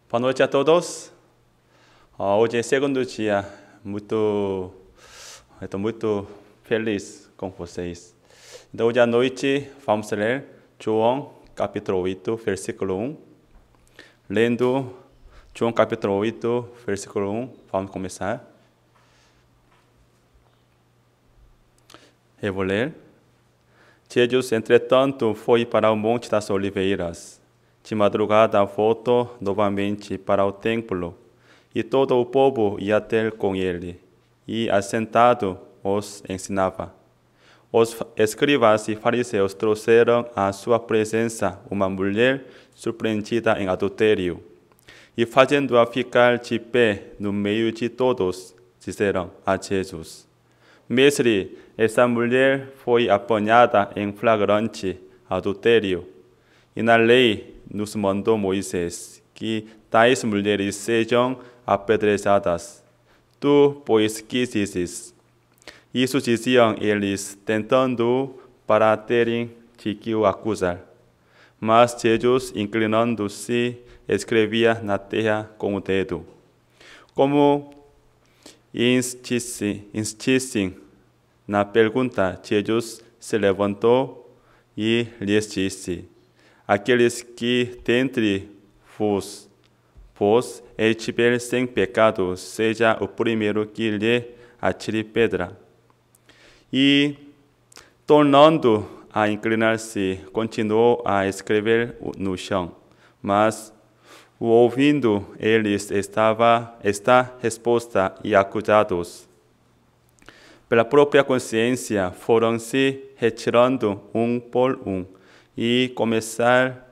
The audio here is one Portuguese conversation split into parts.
Boa noite a todos. Hoje é segundo dia, estou muito feliz com vocês. Então, hoje à noite vamos ler João capítulo 8, versículo 1. Lendo João capítulo 8, versículo 1, vamos começar. Eu vou ler. Jesus, entretanto, foi para o Monte das Oliveiras. De madrugada voltou novamente para o templo, e todo o povo ia ter com ele, e assentado os ensinava. Os escribas e fariseus trouxeram à sua presença uma mulher surpreendida em adultério, e fazendo-a ficar de pé no meio de todos, disseram a Jesus: Mestre, essa mulher foi apanhada em flagrante adultério, e na lei nos mandou Moisés que tais mulheres sejam apedrejadas. Tu, pois, que dizes? Isso diziam eles, tentando para terem de que o acusar. Mas Jesus, inclinando-se, escrevia na terra com o dedo. Como insistissem na pergunta, Jesus se levantou e lhes disse: Aqueles que dentre vós estiver sem pecado, seja o primeiro que lhe atire pedra. E, tornando a inclinar-se, continuou a escrever no chão. Mas, ouvindo eles, esta resposta e acusados, pela própria consciência, foram se retirando um por um, e começar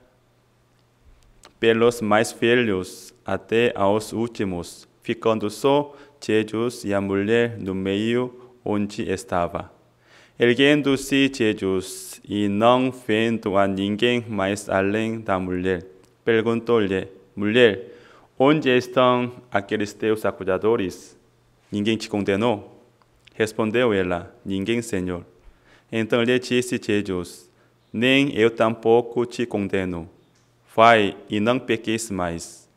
pelos mais velhos até aos últimos, ficando só Jesus e a mulher no meio onde estava. Erguendo-se Jesus e não vendo a ninguém mais além da mulher, perguntou-lhe: Mulher, onde estão aqueles teus acusadores? Ninguém te condenou? Respondeu ela: Ninguém, Senhor. Então lhe disse Jesus: Nem eu tampouco te condeno. Vai e não peques mais.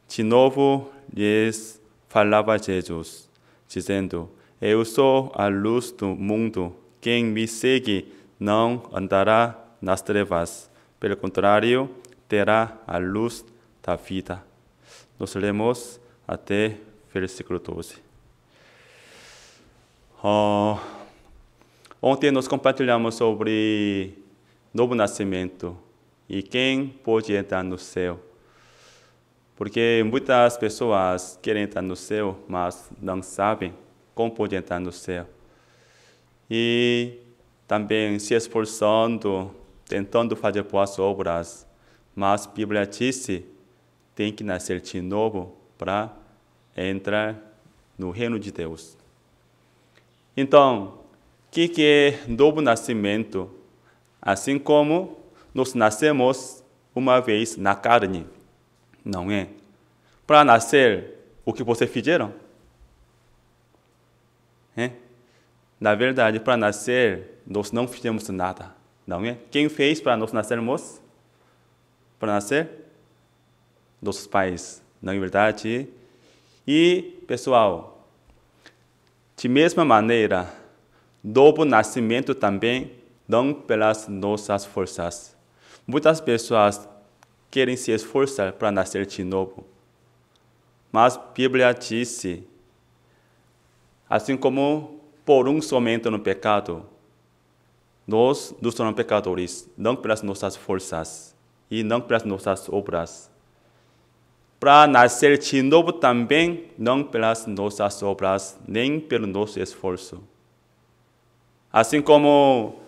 De novo lhes falava Jesus, dizendo: Eu sou a luz do mundo. Quem me segue não andará nas trevas. Pelo contrário, terá a luz da vida. Nós lemos até versículo 12. Ontem nós compartilhamos sobre novo nascimento e quem pode entrar no céu. Porque muitas pessoas querem entrar no céu, mas não sabem como pode entrar no céu. E também se esforçando, tentando fazer boas obras, mas a Bíblia diz que tem que nascer de novo para entrar no reino de Deus. Então, o que é novo nascimento? Assim como nós nascemos uma vez na carne, não é? Para nascer, o que vocês fizeram? Na verdade, para nascer, nós não fizemos nada, não é? Quem fez para nós nascermos? Para nascer? Nossos pais, não é verdade? E, pessoal, de mesma maneira, novo nascimento também não pelas nossas forças. Muitas pessoas querem se esforçar para nascer de novo. Mas a Bíblia diz, assim como por um somente no pecado, nós nos tornamos pecadores, não pelas nossas forças e não pelas nossas obras. Para nascer de novo também, não pelas nossas obras, nem pelo nosso esforço. Assim como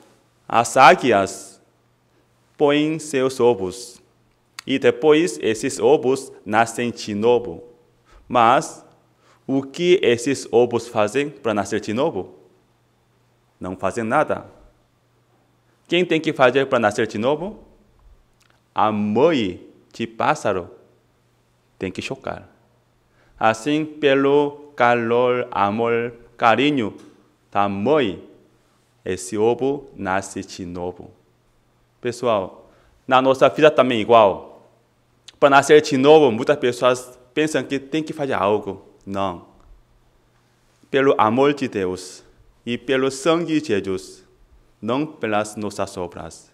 as águias põem seus ovos, e depois esses ovos nascem de novo. Mas o que esses ovos fazem para nascer de novo? Não fazem nada. Quem tem que fazer para nascer de novo? A mãe de pássaro tem que chocar. Assim, pelo calor, amor, carinho da mãe, esse ovo nasce de novo. Pessoal, na nossa vida também é igual. Para nascer de novo, muitas pessoas pensam que tem que fazer algo. Não. Pelo amor de Deus e pelo sangue de Jesus, não pelas nossas obras.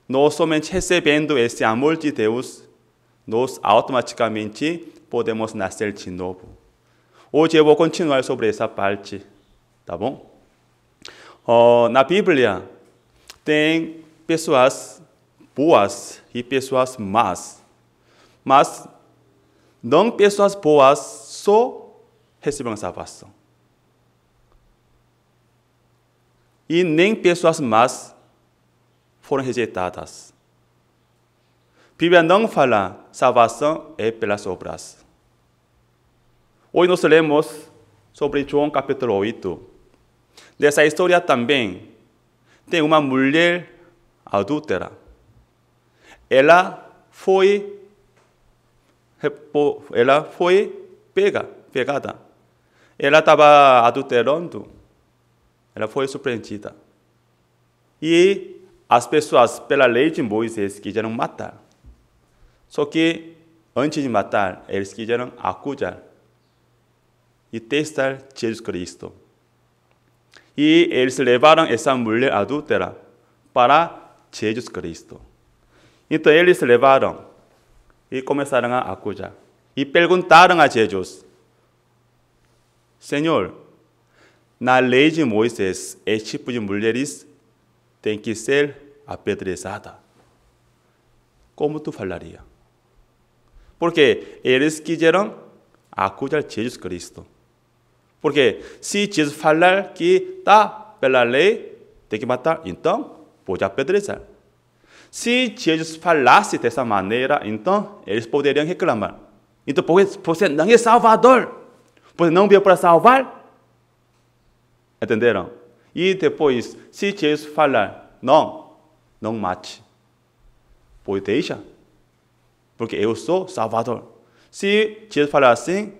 Nós somente recebendo esse amor de Deus, nós automaticamente podemos nascer de novo. Hoje eu vou continuar sobre essa parte, tá bom? Na Bíblia, tem pessoas boas e pessoas más. Mas não pessoas boas só recebem salvação. E nem pessoas más foram rejeitadas. A Bíblia não fala salvação é pelas obras. Hoje nós lemos sobre João capítulo 8. Nessa história também tem uma mulher adúltera. Ela foi pegada. Ela estava adulterando. Ela foi surpreendida. E as pessoas, pela lei de Moisés, quiseram matar. Só que, antes de matar, eles quiseram acusar e testar Jesus Cristo. E eles levaram essa mulher adúltera para Jesus Cristo. Então, eles levaram e começaram a acusar. E perguntaram a Jesus: Senhor, na lei de Moisés, esse tipo de mulheres tem que ser apedrejada. Como tu falaria? Porque eles quiseram acusar Jesus Cristo. Porque se Jesus falar que pela lei tem que matar, então pode apedrejar. Se Jesus falasse dessa maneira, então eles poderiam reclamar. Então, você não é salvador. Você não veio para salvar. Entenderam? E depois, se Jesus falar, não mate. Pode deixar. Porque eu sou salvador. Se Jesus falar assim,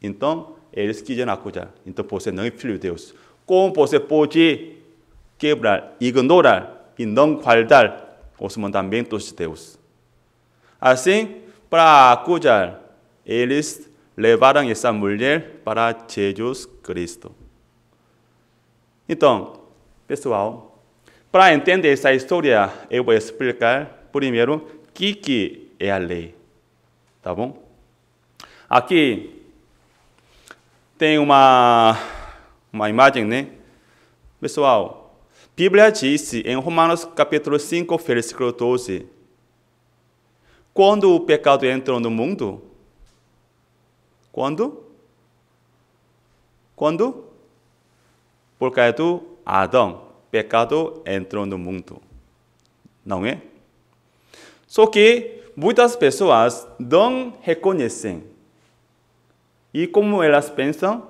então eles quiseram acusar. Então você não é filho de Deus. Como você pode quebrar, ignorar e não guardar os mandamentos de Deus? Assim, para acusar, eles levaram essa mulher para Jesus Cristo. Então, pessoal, para entender essa história, eu vou explicar primeiro o que é a lei. Tá bom? Aqui tem uma imagem, né? Pessoal, a Bíblia diz em Romanos capítulo 5, versículo 12, quando o pecado entrou no mundo, quando? Por causa do Adão, pecado entrou no mundo. Não é? Só que muitas pessoas não reconhecem. E como elas pensam,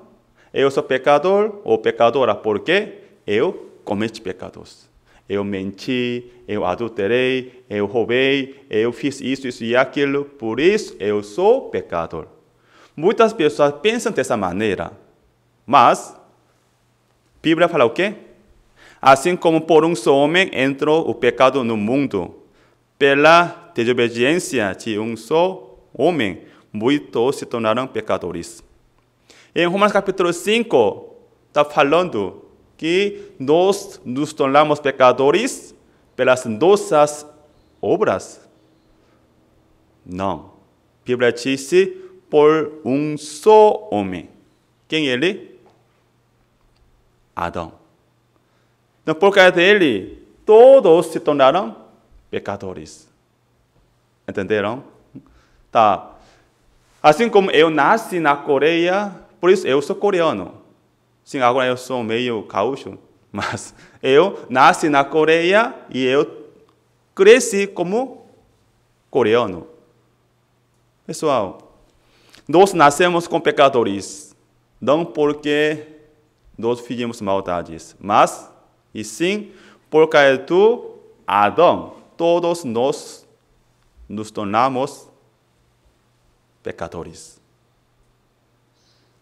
eu sou pecador ou pecadora porque eu cometi pecados. Eu menti, eu adulterei, eu roubei, eu fiz isso e aquilo, por isso eu sou pecador. Muitas pessoas pensam dessa maneira, mas a Bíblia fala o quê? Assim como por um só homem entrou o pecado no mundo, pela desobediência de um só homem, muitos se tornaram pecadores. Em Romanos capítulo 5, está falando que nós nos tornamos pecadores pelas nossas obras. Não. A Bíblia diz por um só homem. Quem é ele? Adão. Então, por causa dele, todos se tornaram pecadores. Entenderam? Tá. Assim como eu nasci na Coreia, por isso eu sou coreano. Sim, agora eu sou meio gaúcho, mas eu nasci na Coreia e eu cresci como coreano. Pessoal, nós nascemos com pecadores, não porque nós fizemos maldades, mas, e sim, por causa do Adão, todos nós nos tornamos pecadores.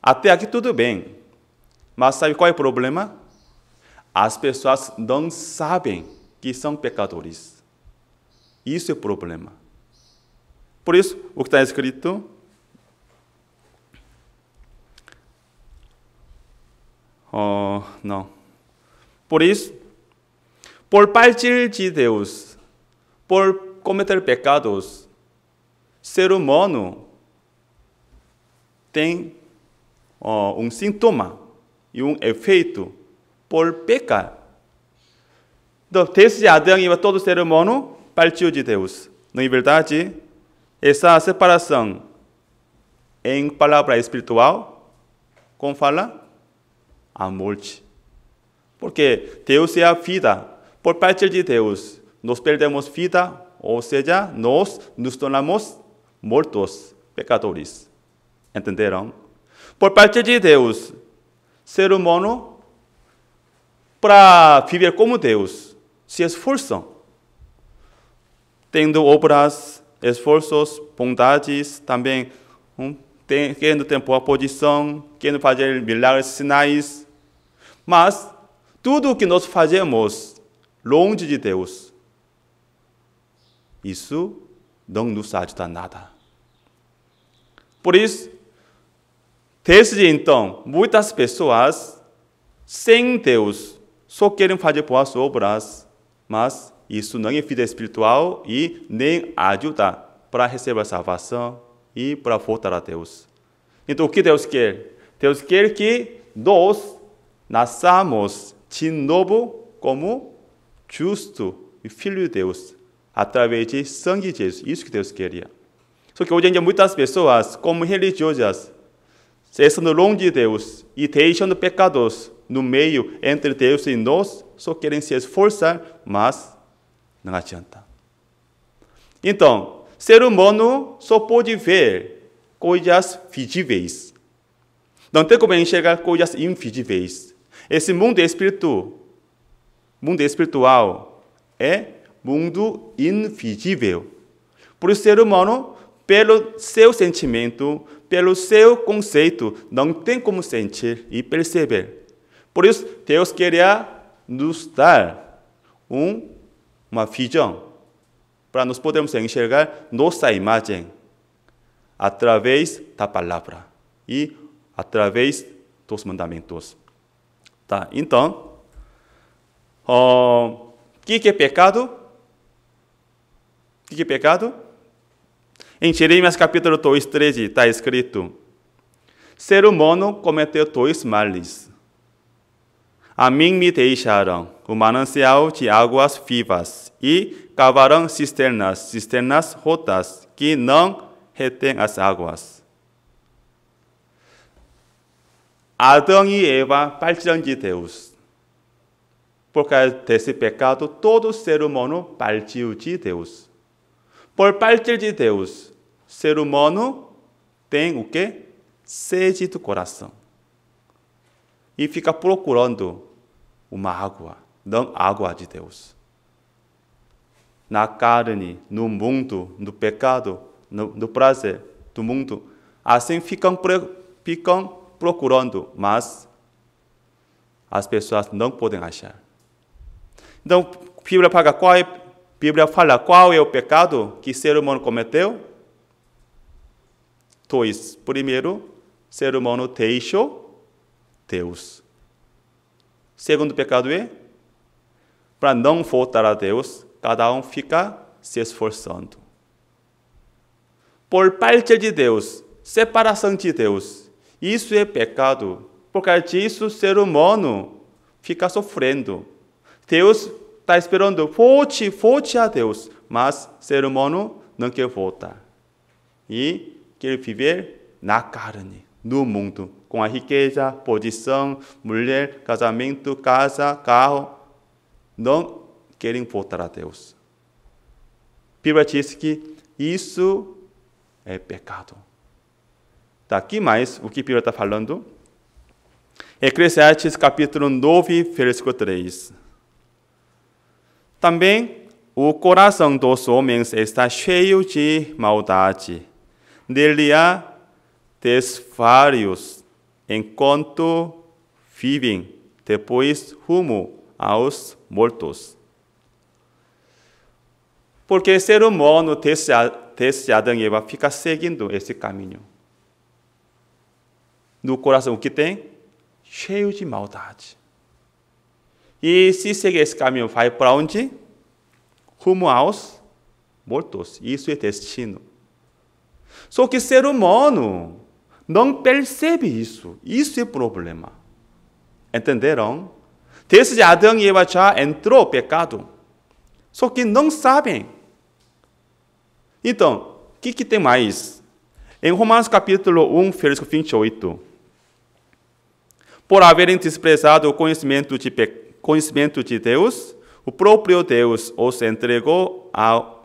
Até aqui tudo bem, mas sabe qual é o problema? As pessoas não sabem que são pecadores. Isso é o problema. Por isso, o que está escrito, não. Por isso, por partir de Deus, por cometer pecados, ser humano tem sintoma e efeito por pecar. Então, desde Adão e todo ser humano partiu de Deus. Na verdade, essa separação em palavra espiritual, como fala? A morte. Porque Deus é a vida. Por partir de Deus, nós perdemos vida, ou seja, nós nos tornamos mortos, pecadores. Entenderam? Por parte de Deus, ser humano, para viver como Deus, se esforçam, tendo obras, esforços, bondades, também querendo ter boa posição, querendo fazer milagres, sinais. Mas tudo o que nós fazemos longe de Deus, isso não nos ajuda a nada. Por isso, desde então, muitas pessoas, sem Deus, só querem fazer boas obras, mas isso não é vida espiritual e nem ajuda para receber a salvação e para voltar a Deus. Então, o que Deus quer? Deus quer que nós nasçamos de novo como justo e filho de Deus, através de sangue de Jesus. Isso que Deus queria. Só que hoje em dia muitas pessoas, como religiosas, estando longe de Deus e deixando pecados no meio entre Deus e nós, só querem se esforçar, mas não adianta. Então, ser humano só pode ver coisas visíveis. Não tem como enxergar coisas invisíveis. Esse mundo espiritual é mundo invisível. Por isso, o ser humano, pelo seu sentimento, pelo seu conceito, não tem como sentir e perceber. Por isso, Deus queria nos dar uma visão para nós podermos enxergar nossa imagem através da palavra e através dos mandamentos. Tá? Então, o que é pecado? O que é pecado? Em Jeremias capítulo 2, 13, está escrito: ser humano cometeu dois males. A mim me deixaram o manancial de águas vivas e cavaram cisternas rotas que não retêm as águas. Adão e Eva partiram de Deus. Por causa desse pecado, todo ser humano partiu de Deus. Por partir de Deus, ser humano tem o quê? Sede do coração. E fica procurando uma água, não água de Deus. Na carne, no mundo, no pecado, no prazer do mundo. Assim ficam procurando, mas as pessoas não podem achar. Então, a Bíblia fala qual é o pecado que o ser humano cometeu? Dois. Primeiro, o ser humano deixou Deus. Segundo pecado é, para não voltar a Deus, cada um fica se esforçando. Por parte de Deus, separação de Deus, isso é pecado. Por causa disso, o ser humano fica sofrendo. Deus está esperando, volte a Deus, mas o ser humano não quer voltar. E quer viver na carne, no mundo, com a riqueza, posição, mulher, casamento, casa, carro. Não querem voltar a Deus. A Bíblia diz que isso é pecado. Tá, aqui mais o que a Bíblia está falando. Eclesiastes capítulo 9, versículo 3. Também o coração dos homens está cheio de maldade. Nele há desvários, enquanto vivem, depois rumo aos mortos. Porque ser humano, desde Adão e Eva fica seguindo esse caminho. No coração o que tem? Cheio de maldade. E se seguir esse caminho, vai para onde? Rumo aos mortos. Isso é destino. Só que o ser humano não percebe isso. Isso é o problema. Entenderam? Desde Adão e Eva já entrou o pecado. Só que não sabem. Então, o que tem mais? Em Romanos capítulo 1, versículo 28. Por haverem desprezado o conhecimento de Deus, o próprio Deus os entregou a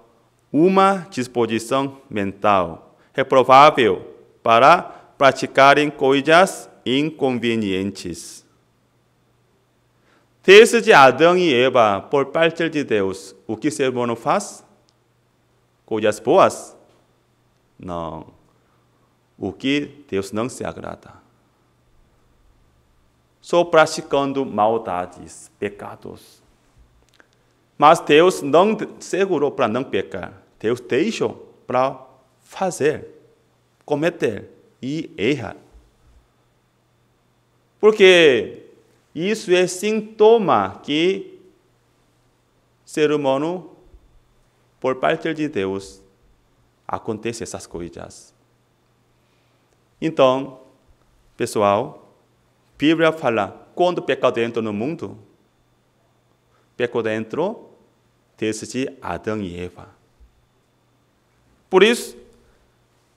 uma disposição mental reprovável para praticarem coisas inconvenientes. Desde Adão e Eva, por parte de Deus, o que o ser humano faz? Coisas boas? Não. O que Deus não se agrada. Só praticando maldades, pecados. Mas Deus não segurou para não pecar. Deus deixou para fazer, cometer e errar. Porque isso é sintoma que o ser humano, por parte de Deus, acontece essas coisas. Então, pessoal, a Bíblia fala, quando o pecado entrou no mundo, o pecado entrou desde Adão e Eva. Por isso,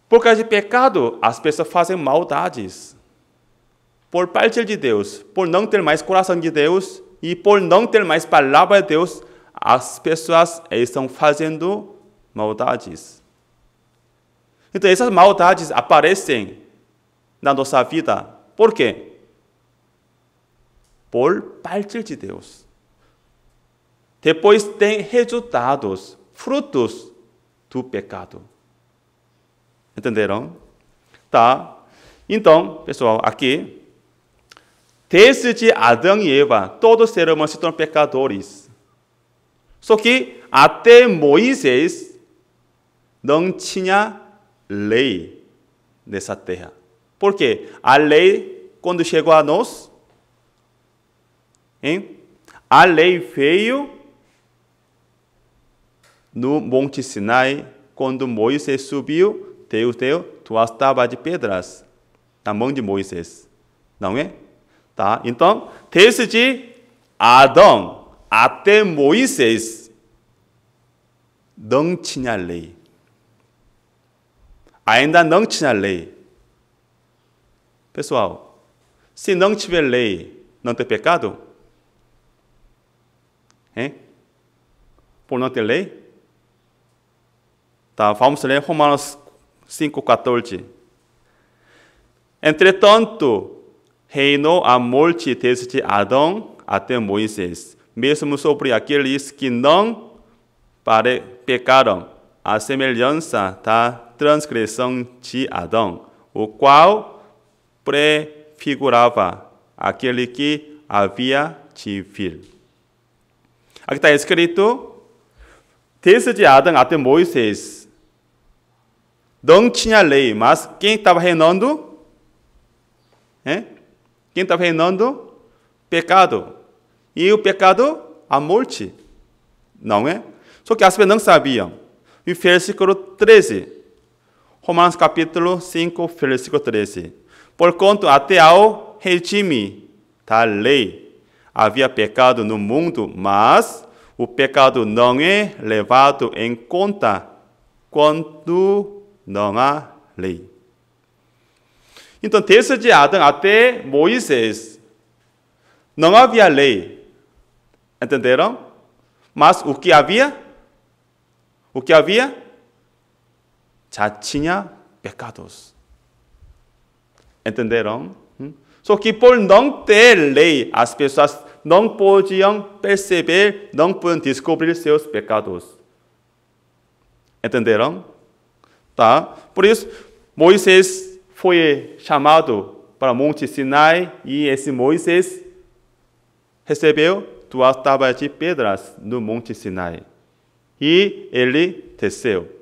por causa de pecado, as pessoas fazem maldades. Por parte de Deus, por não ter mais coração de Deus e por não ter mais palavra de Deus, as pessoas estão fazendo maldades. Então, essas maldades aparecem na nossa vida. Por quê? Por parte de Deus. Depois tem resultados, frutos do pecado. Entenderam? Tá. Então, pessoal, aqui, desde Adão e Eva, todos os seres humanos se tornam pecadores. Só que até Moisés não tinha lei nessa terra. Por quê? A lei, quando chegou a nós, a lei veio no Monte Sinai, quando Moisés subiu, Deus deu 2 tábuas de pedras na mão de Moisés. Não é? Tá? Então, desde Adão até Moisés, não tinha lei. Ainda não tinha lei. Pessoal, se não tiver lei, não tem pecado? Por não ter lei? Tá, vamos ler Romanos 5,14. Entretanto, reinou a morte desde Adão até Moisés, mesmo sobre aqueles que não pecaram, a semelhança da transgressão de Adão, o qual prefigurava aquele que havia de vir. Aqui está escrito, desde Adão até Moisés, não tinha lei, mas quem estava reinando? Quem estava reinando? Pecado. E o pecado? A morte. Não é? Só que as pessoas não sabiam. E versículo 13. Romanos capítulo 5, versículo 13. Porquanto até ao regime da lei havia pecado no mundo, mas o pecado não é levado em conta quando não há lei. Então, desde Adão até Moisés, não havia lei. Entenderam? Mas o que havia? O que havia? Já tinha pecados. Entenderam? Só que por não ter lei, as pessoas não podiam perceber, não podiam descobrir seus pecados. Entenderam? Tá? Por isso, Moisés foi chamado para o Monte Sinai e esse Moisés recebeu 2 tábuas de pedras no Monte Sinai. E ele desceu.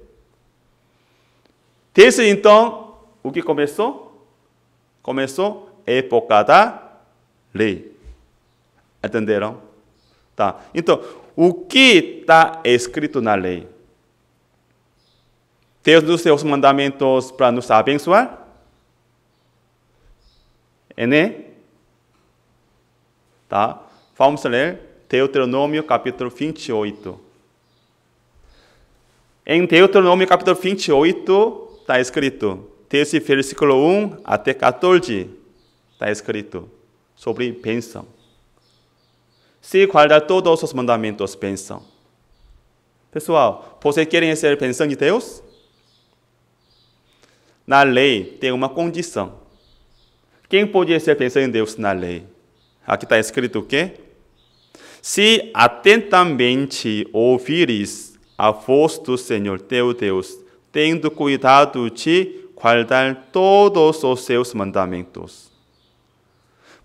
Desde então, o que começou? Começou a época da lei. Entenderam? Tá. Então, o que está escrito na lei? Deus nos seus mandamentos para nos abençoar? né? Tá? Vamos ler Deuteronômio capítulo 28. Em Deuteronômio capítulo 28 está escrito, desse versículo 1 até 14, está escrito sobre bênção. Se guardar todos os mandamentos, bênção. Pessoal, vocês querem receber bênção de Deus? Na lei tem uma condição. Quem pode receber bênção de Deus na lei? Aqui está escrito o quê? Se atentamente ouvires a voz do Senhor teu Deus, tendo cuidado de guardar todos os seus mandamentos.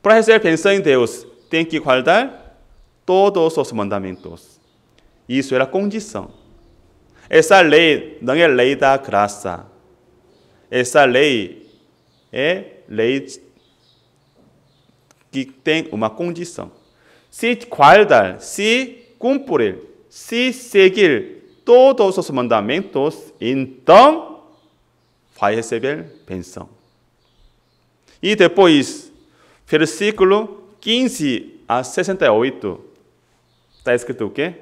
Para receber bênção de Deus, tem que guardar todos os mandamentos. Isso era a condição. Essa lei não é lei da graça. Essa lei é lei que tem uma condição. Se guardar, se cumprir, se seguir todos os mandamentos, então vai receber bênção. E depois, versículo 15 a 68, está escrito o quê?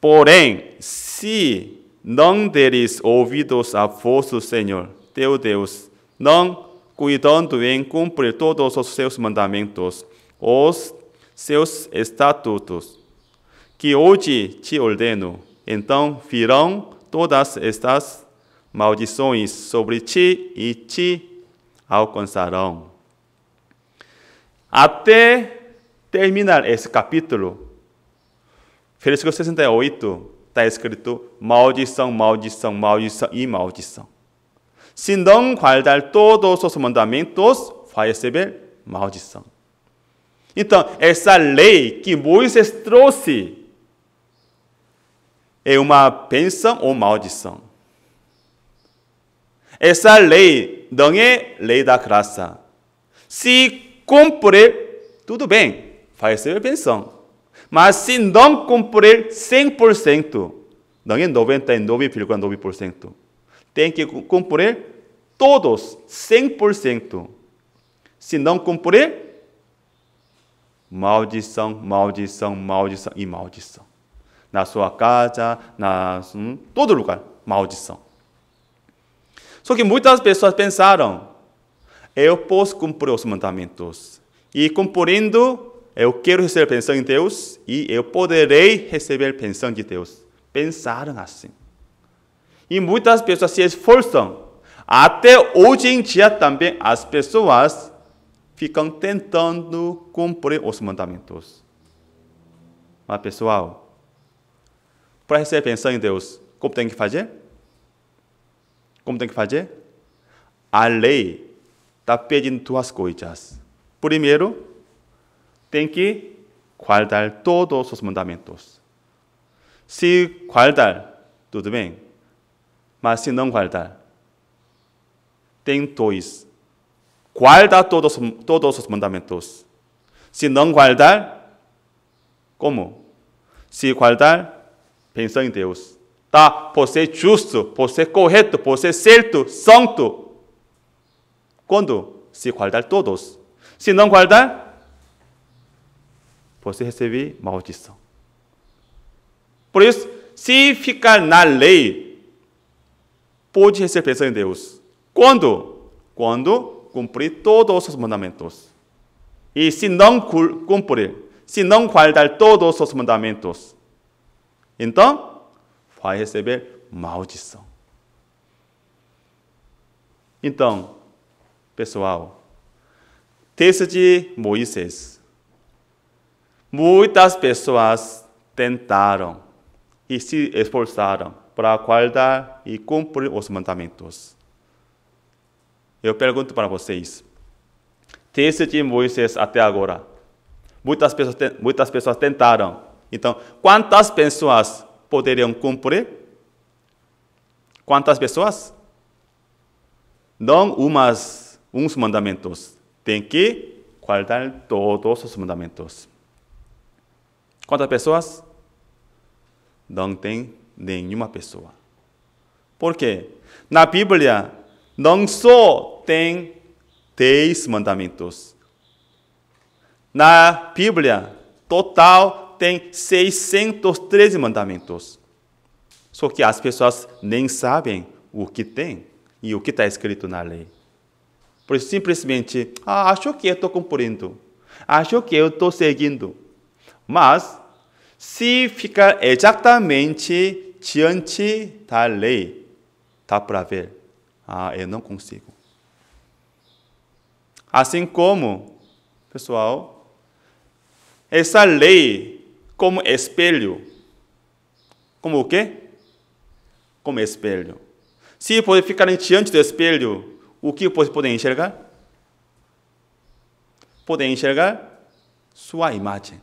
Porém, se não deres ouvidos à voz do Senhor, teu Deus, não cuidando em cumprir todos os seus mandamentos, os seus estatutos, que hoje te ordeno, então virão todas estas maldições sobre ti e te alcançarão. Até terminar esse capítulo, versículo 68, está escrito maldição, maldição, maldição e maldição. Se não guardar todos os mandamentos, vai receber maldição. Então, essa lei que Moisés trouxe é uma bênção ou maldição. Essa lei não é lei da graça. Se cumprir, tudo bem, vai receber bênção. Mas se não cumprir 100%, não é 99,9%, tem que cumprir todos, 100%. Se não cumprir, maldição, maldição, maldição e maldição. Na sua casa, todo lugar, maldição. Só que muitas pessoas pensaram, eu posso cumprir os mandamentos. E cumprindo, eu quero receber bênção de Deus e eu poderei receber bênção de Deus. Pensaram assim. E muitas pessoas se esforçam. Até hoje em dia também as pessoas ficam tentando cumprir os mandamentos. Mas pessoal, para receber bênção de Deus, como tem que fazer? Como tem que fazer? A lei está pedindo duas coisas. Primeiro, tem que guardar todos os mandamentos. Se guardar, tudo bem. Mas se não guardar, tem dois. Guarda todos os mandamentos. Se não guardar, como? Se guardar, pensa em Deus. Tá, você é justo, você é correto, você é certo, santo. Quando? Se guardar todos. Se não guardar, você recebe maldição. Por isso, se ficar na lei, pode receber bênção de Deus. Quando? Quando cumprir todos os mandamentos. E se não cumprir, se não guardar todos os mandamentos, então vai receber maldição. Então, pessoal, desde Moisés, muitas pessoas tentaram e se esforçaram para guardar e cumprir os mandamentos. Eu pergunto para vocês, desde Moisés até agora, muitas pessoas tentaram. Então, quantas pessoas poderiam cumprir? Quantas pessoas? Não uns mandamentos. Tem que guardar todos os mandamentos. Quantas pessoas? Não tem nenhuma pessoa. Por quê? Na Bíblia, não só tem 10 mandamentos. Na Bíblia, total tem 613 mandamentos. Só que as pessoas nem sabem o que tem e o que está escrito na lei. Por isso, simplesmente, acho que eu estou cumprindo. Acho que eu estou seguindo. Mas, se ficar exatamente diante da lei, dá para ver. Eu não consigo. Assim como, pessoal, essa lei como espelho. Como o quê? Como espelho. Se pode ficar diante do espelho, o que pode enxergar? Pode enxergar sua imagem.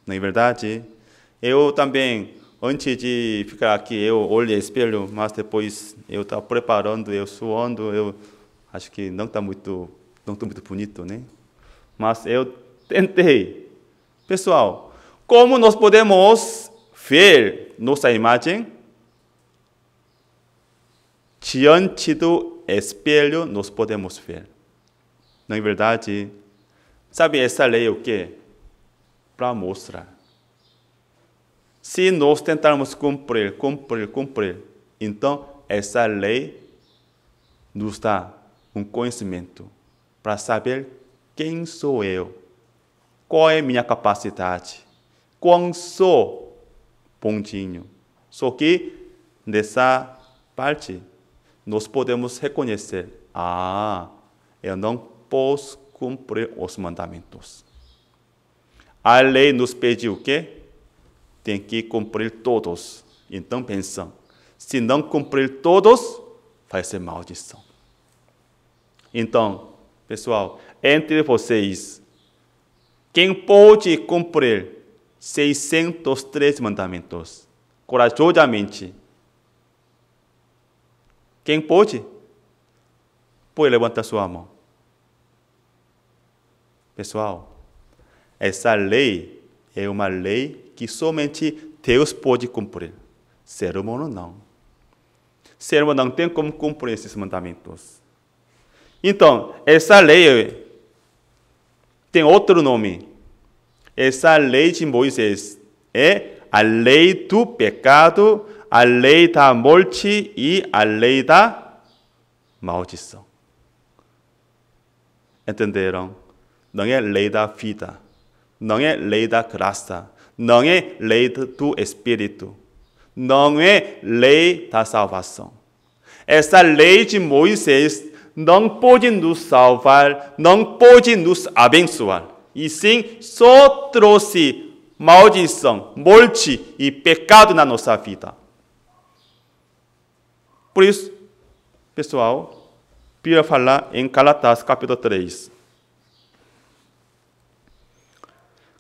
Não é verdade? Eu também, antes de ficar aqui, eu olhei o espelho, mas depois eu estava preparando, eu suando, eu acho que não está muito bonito, né? Mas eu tentei. Pessoal, como nós podemos ver nossa imagem? Diante do espelho nós podemos ver. Não é verdade? Sabe essa lei é o quê? Para mostrar. Se nós tentarmos cumprir, então essa lei nos dá um conhecimento para saber quem sou eu, qual é minha capacidade, quão sou bondinho. Só que nessa parte nós podemos reconhecer, eu não posso cumprir os mandamentos. A lei nos pede o quê? Tem que cumprir todos. Então pensam, se não cumprir todos, vai ser maldição. Então, pessoal, entre vocês, quem pode cumprir 613 mandamentos corajosamente? Quem pode? Pode levantar sua mão. Pessoal, essa lei é uma lei que somente Deus pode cumprir. Ser humano não. Ser humano não tem como cumprir esses mandamentos. Então, essa lei tem outro nome. Essa lei de Moisés é a lei do pecado, a lei da morte e a lei da maldição. Entenderam? Não é lei da vida, não é lei da graça, não é lei do Espírito, não é lei da salvação. Essa lei de Moisés não pode nos salvar, não pode nos abençoar, e sim só trouxe maldição, morte e pecado na nossa vida. Por isso, pessoal, a Bíblia fala em Gálatas capítulo 3.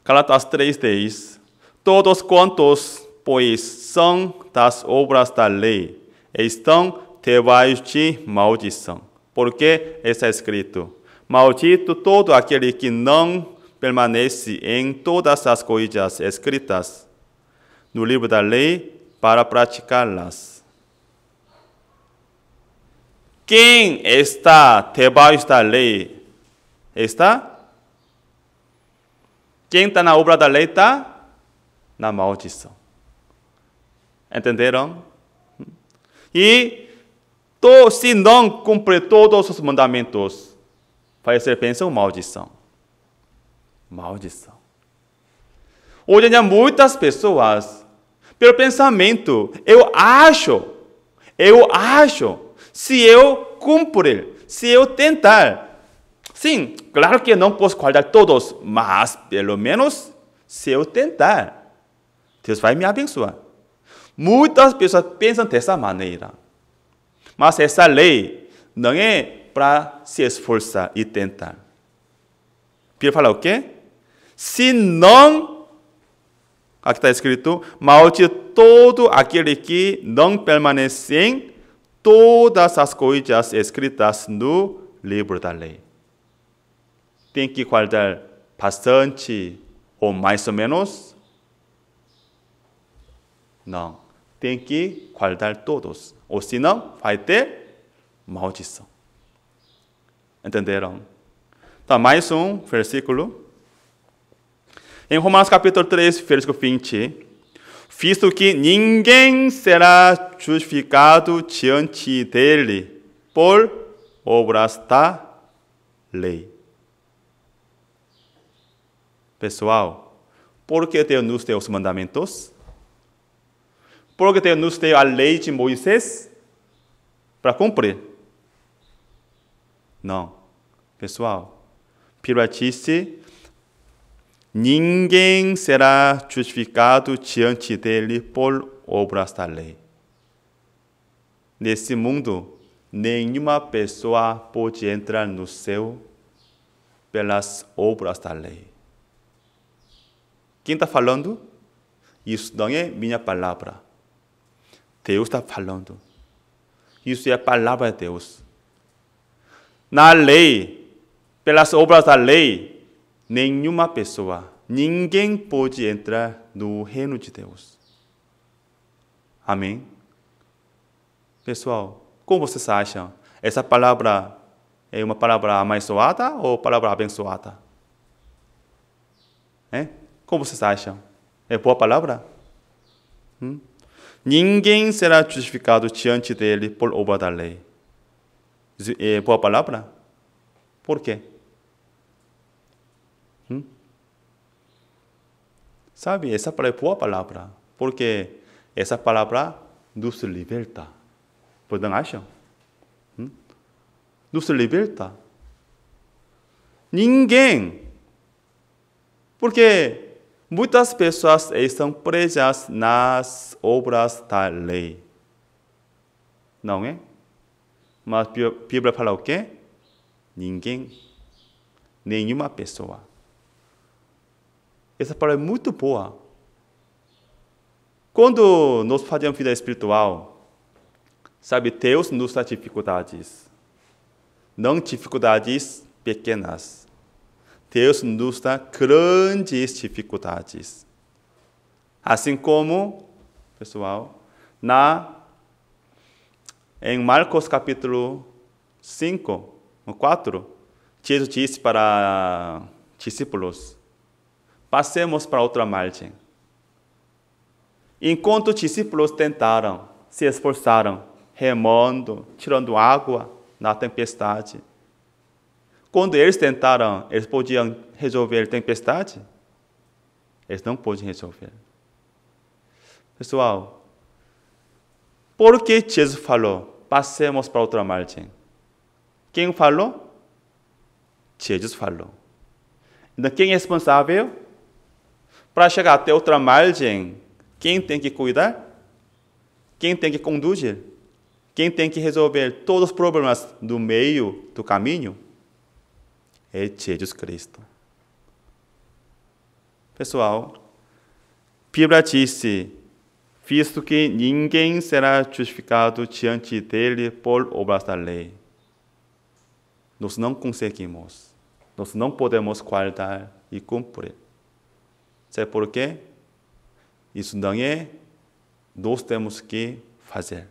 Gálatas 3:10. Todos quantos, pois, são das obras da lei, estão debaixo de maldição. Porque está escrito, maldito todo aquele que não permanece em todas as coisas escritas no livro da lei para praticá-las. Quem está debaixo da lei? Quem está na obra da lei está na maldição. Entenderam? E se não cumprir todos os mandamentos, vai ser bênção ou maldição? Maldição. Hoje em dia, muitas pessoas, pelo pensamento, eu acho, se eu cumprir, se eu tentar, sim, claro que eu não posso guardar todos, mas pelo menos se eu tentar, Deus vai me abençoar. Muitas pessoas pensam dessa maneira. Mas essa lei não é para se esforçar e tentar. A Bíblia fala o quê? Se não Aqui está escrito, maldito todo aquele que não permanece em todas as coisas escritas no livro da lei. Tem que guardar bastante ou mais ou menos? Não. Tem que guardar todos. Ou senão vai ter maldição. Entenderam? Então, mais um versículo. Em Romanos capítulo 3, versículo 20. Visto que ninguém será justificado diante dele por obras da lei. Pessoal, por que Deus nos deu os mandamentos? Por que Deus nos deu a lei de Moisés? Para cumprir? Não. Pessoal, Bíblia disse, ninguém será justificado diante dele por obras da lei. Nesse mundo, nenhuma pessoa pode entrar no céu pelas obras da lei. Quem está falando? Isso não é minha palavra. Deus está falando. Isso é a palavra de Deus. Na lei, pelas obras da lei, nenhuma pessoa, ninguém pode entrar no reino de Deus. Amém? Pessoal, como vocês acham? Essa palavra é uma palavra amaldiçoada ou palavra abençoada? Como vocês acham? É boa palavra? Ninguém será justificado diante dele por obra da lei. É boa palavra? Por quê? Sabe, essa palavra é boa palavra, porque essa palavra nos liberta. Vocês não acham? Nos liberta. Ninguém. Porque muitas pessoas estão presas nas obras da lei. Não é? Mas a Bíblia fala o quê? Ninguém. Nenhuma pessoa. Essa palavra é muito boa. Quando nós fazemos vida espiritual, sabe, Deus nos dá dificuldades. Não dificuldades pequenas. Deus nos dá grandes dificuldades. Assim como, pessoal, em Marcos capítulo 5, 4, Jesus disse para discípulos, passemos para outra margem. Enquanto os discípulos tentaram, se esforçaram, remando, tirando água na tempestade. Quando eles tentaram, eles podiam resolver a tempestade? Eles não podiam resolver. Pessoal, por que Jesus falou, passemos para outra margem? Quem falou? Jesus falou. Então, quem é responsável? Para chegar até outra margem, quem tem que cuidar? Quem tem que conduzir? Quem tem que resolver todos os problemas do meio do caminho? É Jesus Cristo. Pessoal, a Bíblia disse, visto que ninguém será justificado diante dele por obras da lei. Nós não conseguimos. Nós não podemos guardar e cumprir. Sabe por quê? Isso não é nós temos que fazer.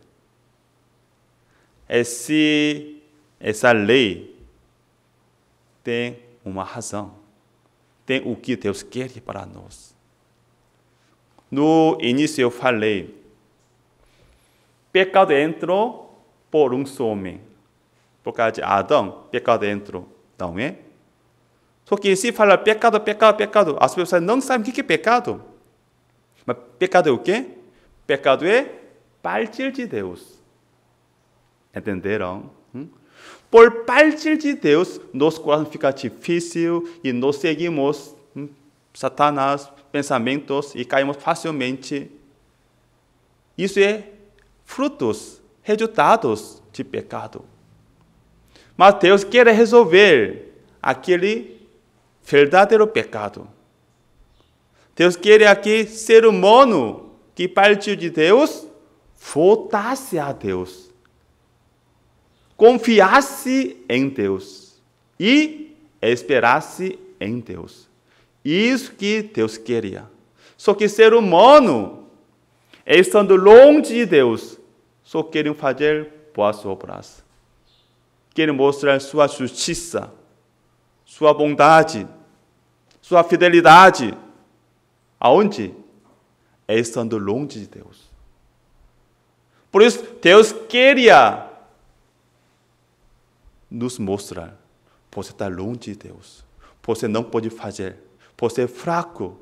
Essa lei tem uma razão. Tem o que Deus quer para nós. No início eu falei, pecado entrou por um só homem. Por causa de Adão, pecado entrou. Não é? Só que se falar pecado, as pessoas não sabem o que é pecado. Mas pecado é o quê? Pecado é partir de Deus. Entenderam? Por partir de Deus, nosso coração fica difícil e nós seguimos Satanás, pensamentos e caímos facilmente. Isso é frutos, resultados de pecado. Mas Deus quer resolver aquele verdadeiro pecado. Deus queria que o ser humano que partiu de Deus voltasse a Deus, confiasse em Deus e esperasse em Deus. Isso que Deus queria. Só que o ser humano, estando longe de Deus, só querem fazer boas obras. Querem mostrar sua justiça, sua bondade, sua fidelidade. Aonde? Estando longe de Deus. Por isso, Deus queria nos mostrar. Você está longe de Deus. Você não pode fazer. Você é fraco.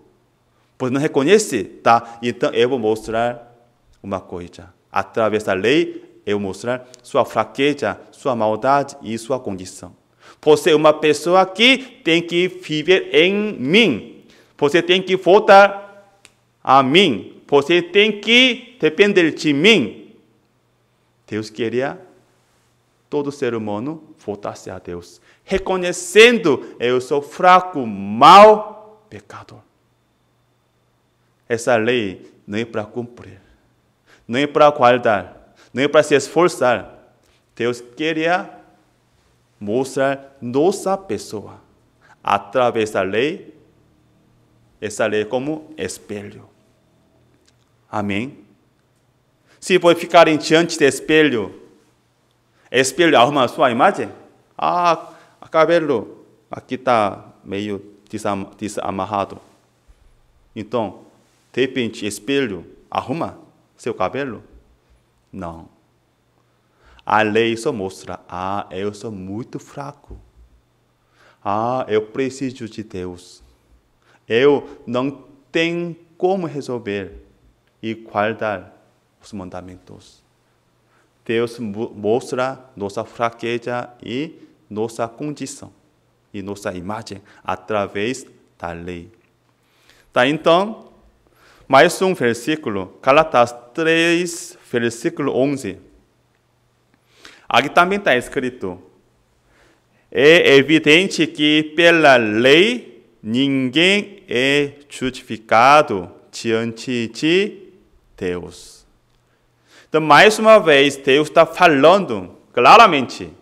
Você não reconhece? Tá? Então, eu vou mostrar uma coisa. Através da lei, eu vou mostrar sua fraqueza, sua maldade e sua condição. Você é uma pessoa que tem que viver em mim. Você tem que voltar a mim. Você tem que depender de mim. Deus queria todo ser humano voltasse a Deus, reconhecendo eu sou fraco, mau, pecador. Essa lei não é para cumprir, não é para guardar, não é para se esforçar. Deus queria mostrar nossa pessoa através da lei, essa lei como espelho. Amém? Se você ficar diante do espelho arruma a sua imagem. Cabelo aqui está meio desamarrado. Então, de repente, espelho arruma seu cabelo? Não. A lei só mostra, eu sou muito fraco. Eu preciso de Deus. Eu não tenho como resolver e guardar os mandamentos. Deus mostra nossa fraqueza e nossa condição e nossa imagem através da lei. Tá, então, mais um versículo, Gálatas 3, versículo 11. Aqui também está escrito: é evidente que pela lei ninguém é justificado diante de Deus. Então, mais uma vez, Deus está falando claramente.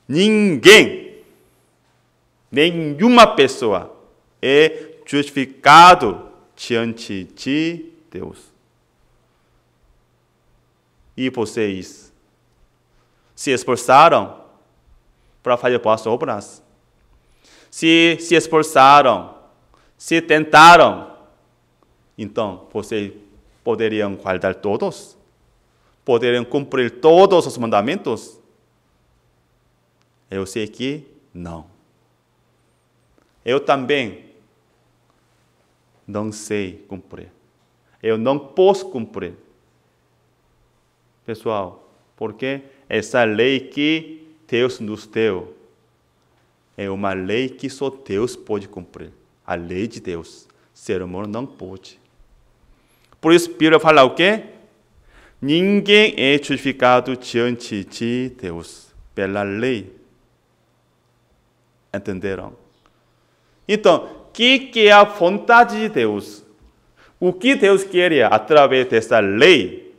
Ninguém, nenhuma pessoa é justificado diante de Deus. E vocês se esforçaram para fazer boas obras? Se esforçaram, se tentaram, então vocês poderiam guardar todos? Poderiam cumprir todos os mandamentos? Eu sei que não. Eu também não sei cumprir. Eu não posso cumprir. Pessoal, porque essa lei que Deus nos deu é uma lei que só Deus pode cumprir. A lei de Deus. O ser humano não pode. Por isso, a Bíblia fala o quê? Ninguém é justificado diante de Deus pela lei. Entenderam? Então, o que é a vontade de Deus? O que Deus queria através dessa lei?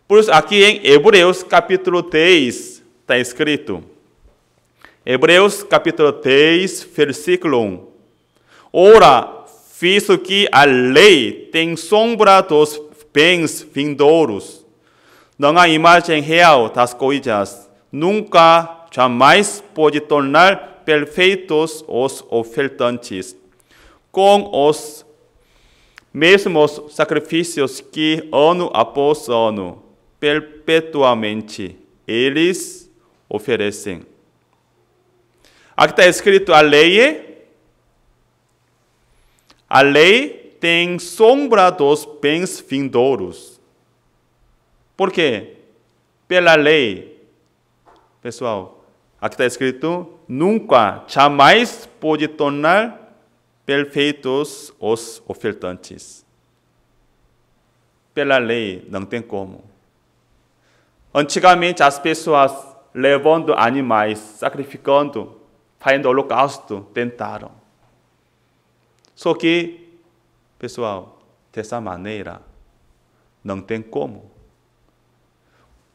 Por isso, aqui em Hebreus capítulo 10 está escrito. Hebreus capítulo 10, versículo 1. Ora, visto que a lei tem sombra dos bens vindouros, não há imagem real das coisas, nunca, jamais pode tornar perfeitos os ofertantes, com os mesmos sacrifícios que ano após ano, perpetuamente, eles oferecem. Aqui está escrito a lei tem sombra dos bens vindouros. Por quê? Pela lei. Pessoal, aqui está escrito, nunca, jamais pode tornar perfeitos os ofertantes. Pela lei, não tem como. Antigamente, as pessoas levando animais, sacrificando, fazendo holocausto, tentaram. Só que, pessoal, dessa maneira, não tem como.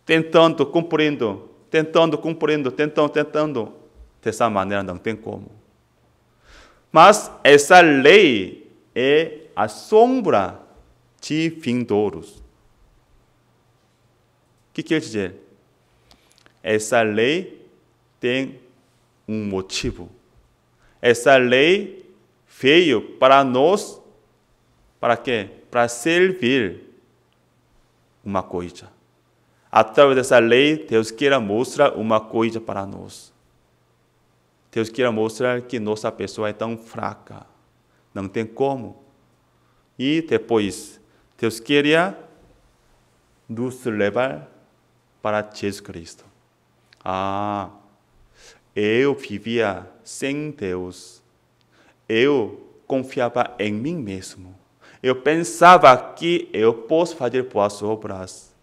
Tentando, cumprindo, dessa maneira não tem como. Mas essa lei é a sombra de vindouros. O que quer dizer? Essa lei tem um motivo. Essa lei veio para nós, para quê? Para servir uma coisa. Através dessa lei, Deus quer mostrar uma coisa para nós. Deus quer mostrar que nossa pessoa é tão fraca. Não tem como. E depois, Deus queria nos levar para Jesus Cristo. Eu vivia sem Deus. Eu confiava em mim mesmo. Eu pensava que eu posso fazer boas obras.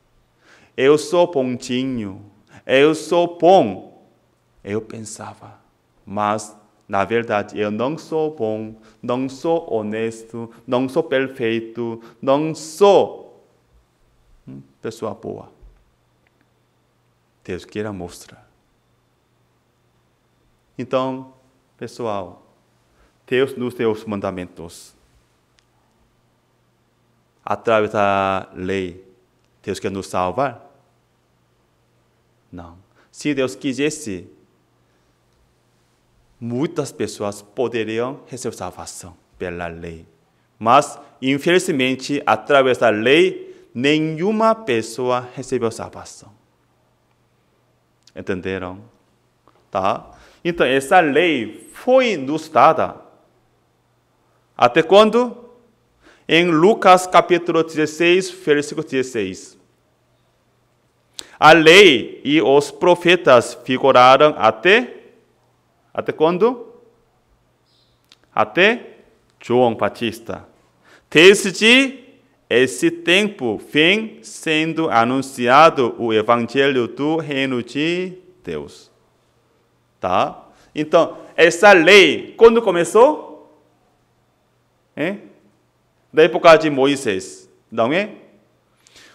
Eu sou bonzinho. Eu sou bom. Eu pensava. Mas, na verdade, eu não sou bom, não sou honesto, não sou perfeito, não sou pessoa boa. Deus queira mostrar. Então, pessoal, Deus nos deu os mandamentos. Através da lei, Deus quer nos salvar? Não. Se Deus quisesse, muitas pessoas poderiam receber salvação pela lei. Mas, infelizmente, através da lei, nenhuma pessoa recebeu salvação. Entenderam? Tá? Então, essa lei foi nos dada. Até quando? Em Lucas capítulo 16, versículo 16. A lei e os profetas figuraram até quando? Até João Batista. Desde esse tempo vem sendo anunciado o evangelho do reino de Deus. Tá? Então, essa lei, quando começou? Da época de Moisés, não é?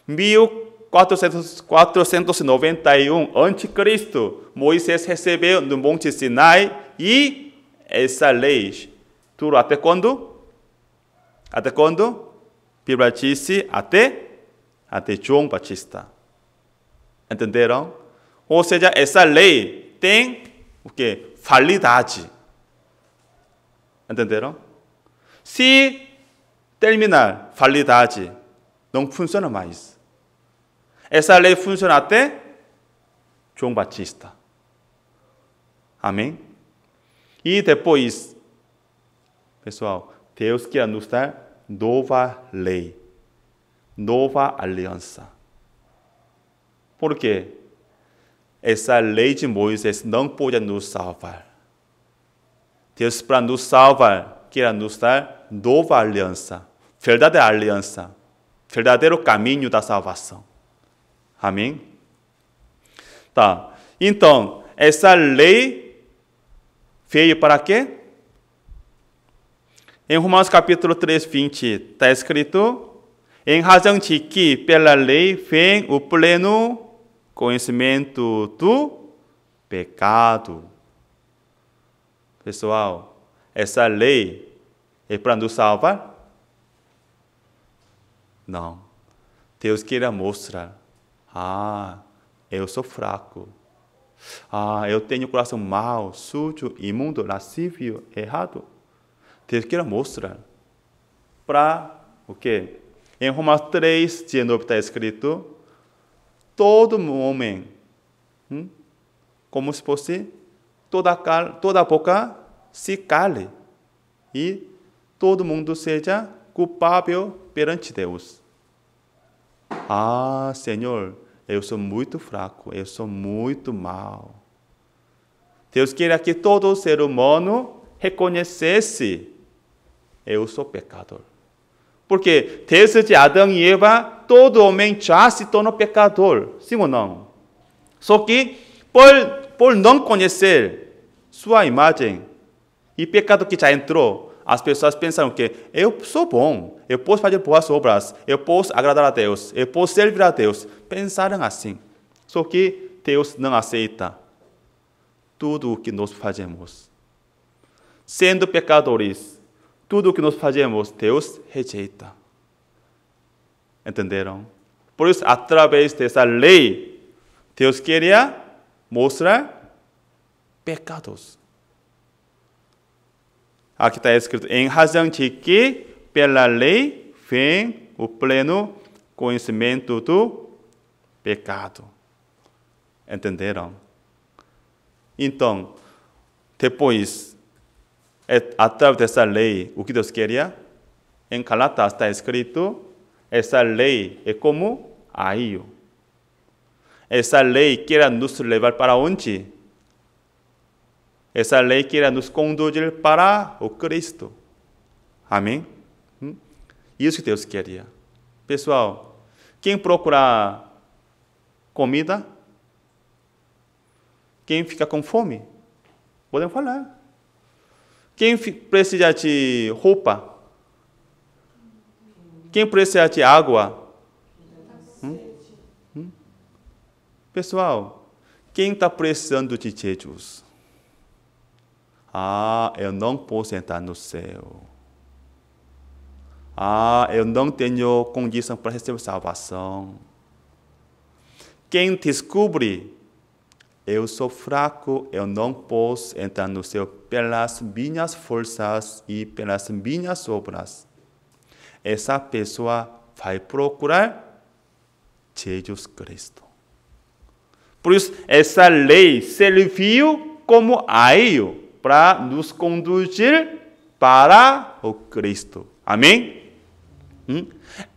1491 a.C., Moisés recebeu no Monte Sinai e essa lei durou até quando? Até quando? Bíblia disse até João Batista. Entenderam? Ou seja, essa lei tem o quê? Validade. Entenderam? Se terminar validade, não funciona mais. Essa lei funciona até João Batista. Amém? E depois, pessoal, Deus quer nos dar nova lei, nova aliança. Por quê? Essa lei de Moisés não pode nos salvar. Deus, para nos salvar, quer nos dar nova aliança, verdadeira aliança, verdadeiro caminho da salvação. Amém? Tá. Então, essa lei veio para quê? Em Romanos capítulo 3, 20, está escrito: em razão de que pela lei vem o pleno conhecimento do pecado. Pessoal, essa lei é para nos salvar? Não. Deus queria mostrar. Eu sou fraco. Eu tenho coração mau, sujo, imundo, lascívio, errado. Deus quer mostrar. Para o quê? Em Romanos 3, 19 está escrito: todo homem, como se fosse toda boca se cale e todo mundo seja culpável perante Deus. Senhor, eu sou muito fraco, eu sou muito mau. Deus queria que todo ser humano reconhecesse: eu sou pecador. Porque desde Adão e Eva, todo homem já se tornou pecador, sim ou não? Só que, por não conhecer sua imagem, e pecado que já entrou, as pessoas pensaram que eu sou bom, eu posso fazer boas obras, eu posso agradar a Deus, eu posso servir a Deus. Pensaram assim. Só que Deus não aceita tudo o que nós fazemos. Sendo pecadores, tudo o que nós fazemos, Deus rejeita. Entenderam? Por isso, através dessa lei, Deus queria mostrar pecados. Aqui está escrito, em razão de que, pela lei, vem o pleno conhecimento do pecado. Entenderam? Então, depois, através dessa lei, o que Deus queria? Em Gálatas está escrito, essa lei é como aio. Essa lei quer nos levar para onde? Essa lei quer nos conduzir para o Cristo. Amém? Isso que Deus queria. Pessoal, quem procura comida? Quem fica com fome? Podem falar. Quem precisa de roupa? Quem precisa de água? Pessoal, quem está precisando de Jesus? Eu não posso entrar no céu. Eu não tenho condição para receber salvação. Quem descobre, eu sou fraco, eu não posso entrar no céu pelas minhas forças e pelas minhas obras. Essa pessoa vai procurar Jesus Cristo. Por isso, essa lei serviu como aio para nos conduzir para o Cristo. Amém?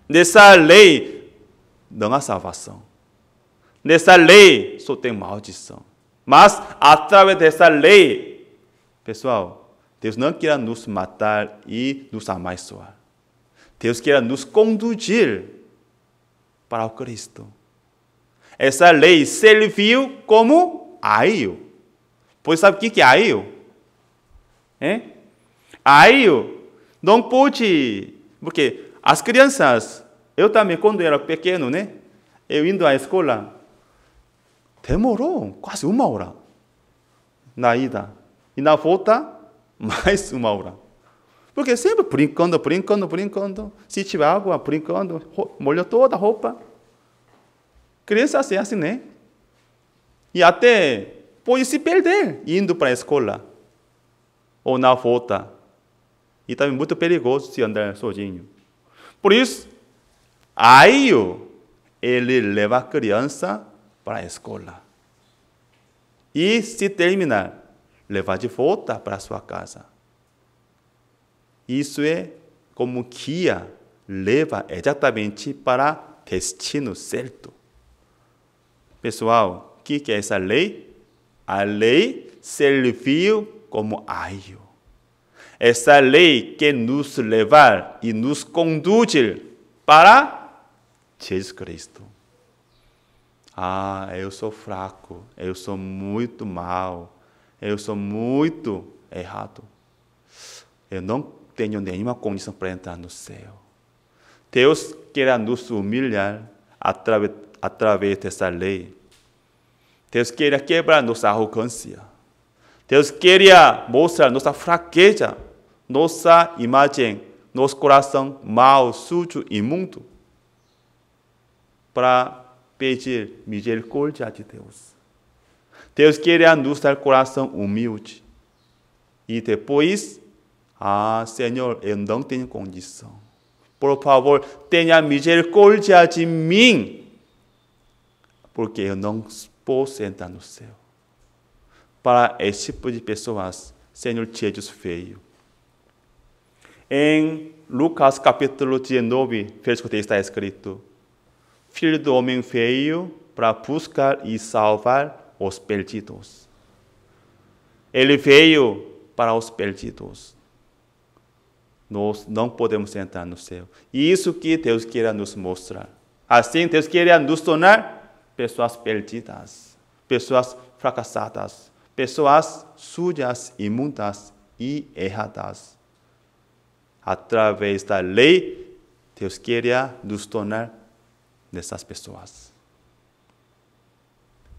Nessa lei não há salvação. Nessa lei só tem maldição. Mas, através dessa lei, pessoal, Deus não quer nos matar e nos amaldiçoar. Deus quer nos conduzir para o Cristo. Essa lei serviu como aio. Pois sabe o que é aio? Aio não pode... Porque as crianças, eu também, quando era pequeno, eu indo à escola, demorou quase 1 hora na ida. E na volta, mais 1 hora. Porque sempre brincando. Se tiver água, brincando, molhou toda a roupa. Criança é assim, né? E até pode se perder indo para a escola. Ou na volta. E também muito perigoso se andar sozinho. Por isso, aio, ele leva a criança para a escola. E se terminar, leva de volta para a sua casa. Isso é como guia, leva exatamente para o destino certo. Pessoal, o que é essa lei? A lei serviu como aio. Essa lei quer nos levar e nos conduzir para Jesus Cristo. Eu sou fraco, eu sou muito mal, eu sou muito errado. Eu não tenho nenhuma condição para entrar no céu. Deus quer nos humilhar através dessa lei. Deus queria quebrar nossa arrogância. Deus queria mostrar nossa fraqueza, nossa imagem, nosso coração mau, sujo, imundo, para pedir misericórdia de Deus. Deus queria nos dar coração humilde. E depois, Senhor, eu não tenho condição. Por favor, tenha misericórdia de mim, porque eu não posso entrar no céu. Para esse tipo de pessoas, Senhor Jesus veio. Em Lucas capítulo 19, versículo 10 está escrito: Filho do homem veio para buscar e salvar os perdidos. Ele veio para os perdidos. Nós não podemos entrar no céu. E isso que Deus queria nos mostrar. Assim, Deus queria nos tornar pessoas perdidas, pessoas fracassadas, pessoas sujas, imundas e erradas. através da lei, Deus queria nos tornar nessas pessoas.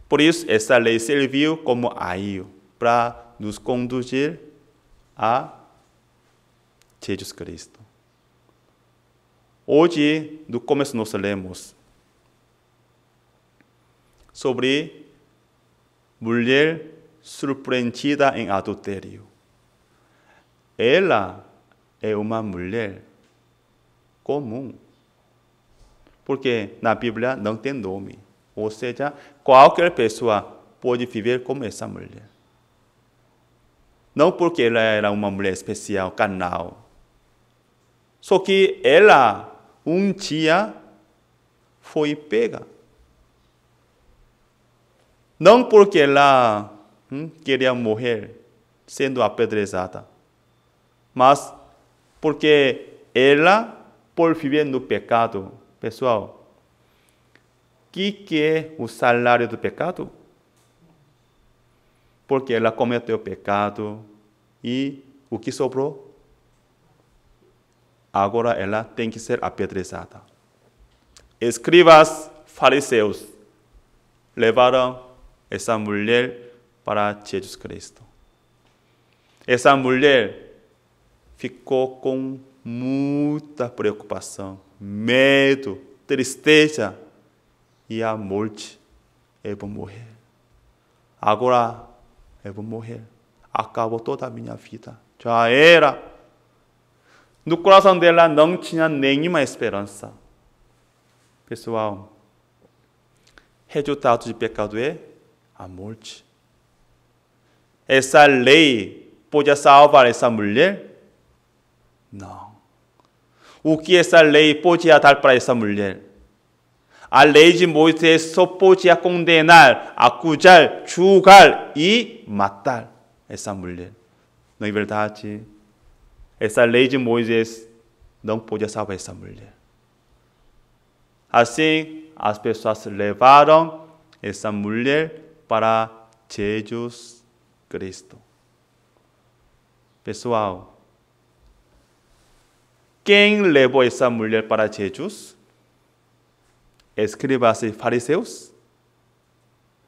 Por isso, essa lei serviu como aio para nos conduzir a Jesus Cristo. Hoje, no começo, nós lemos sobre mulher surpreendida em adultério. Ela é uma mulher comum, porque na Bíblia não tem nome. Ou seja, qualquer pessoa pode viver como essa mulher. Não porque ela era uma mulher especial, carnal. Só que ela, um dia, foi pega. Não porque ela queria morrer sendo apedrejada, mas porque ela, por viver no pecado, pessoal, que é o salário do pecado? Porque ela cometeu pecado e o que sobrou? Agora ela tem que ser apedrejada. Escribas, fariseus levaram essa mulher para Jesus Cristo. Essa mulher ficou com muita preocupação, medo, tristeza e a morte. Eu vou morrer. Agora eu vou morrer. Acabou toda a minha vida. Já era. No coração dela não tinha nenhuma esperança. Pessoal, resultado de pecado é a morte. Essa lei podia salvar essa mulher? Não. O que essa lei podia dar para essa mulher? A lei de Moisés só podia condenar, acusar, julgar e matar essa mulher. Não é verdade? Essa lei de Moisés não podia salvar essa mulher. Assim, as pessoas levaram essa mulher para Jesus Cristo. Pessoal, quem levou essa mulher para Jesus? Escribas e fariseus?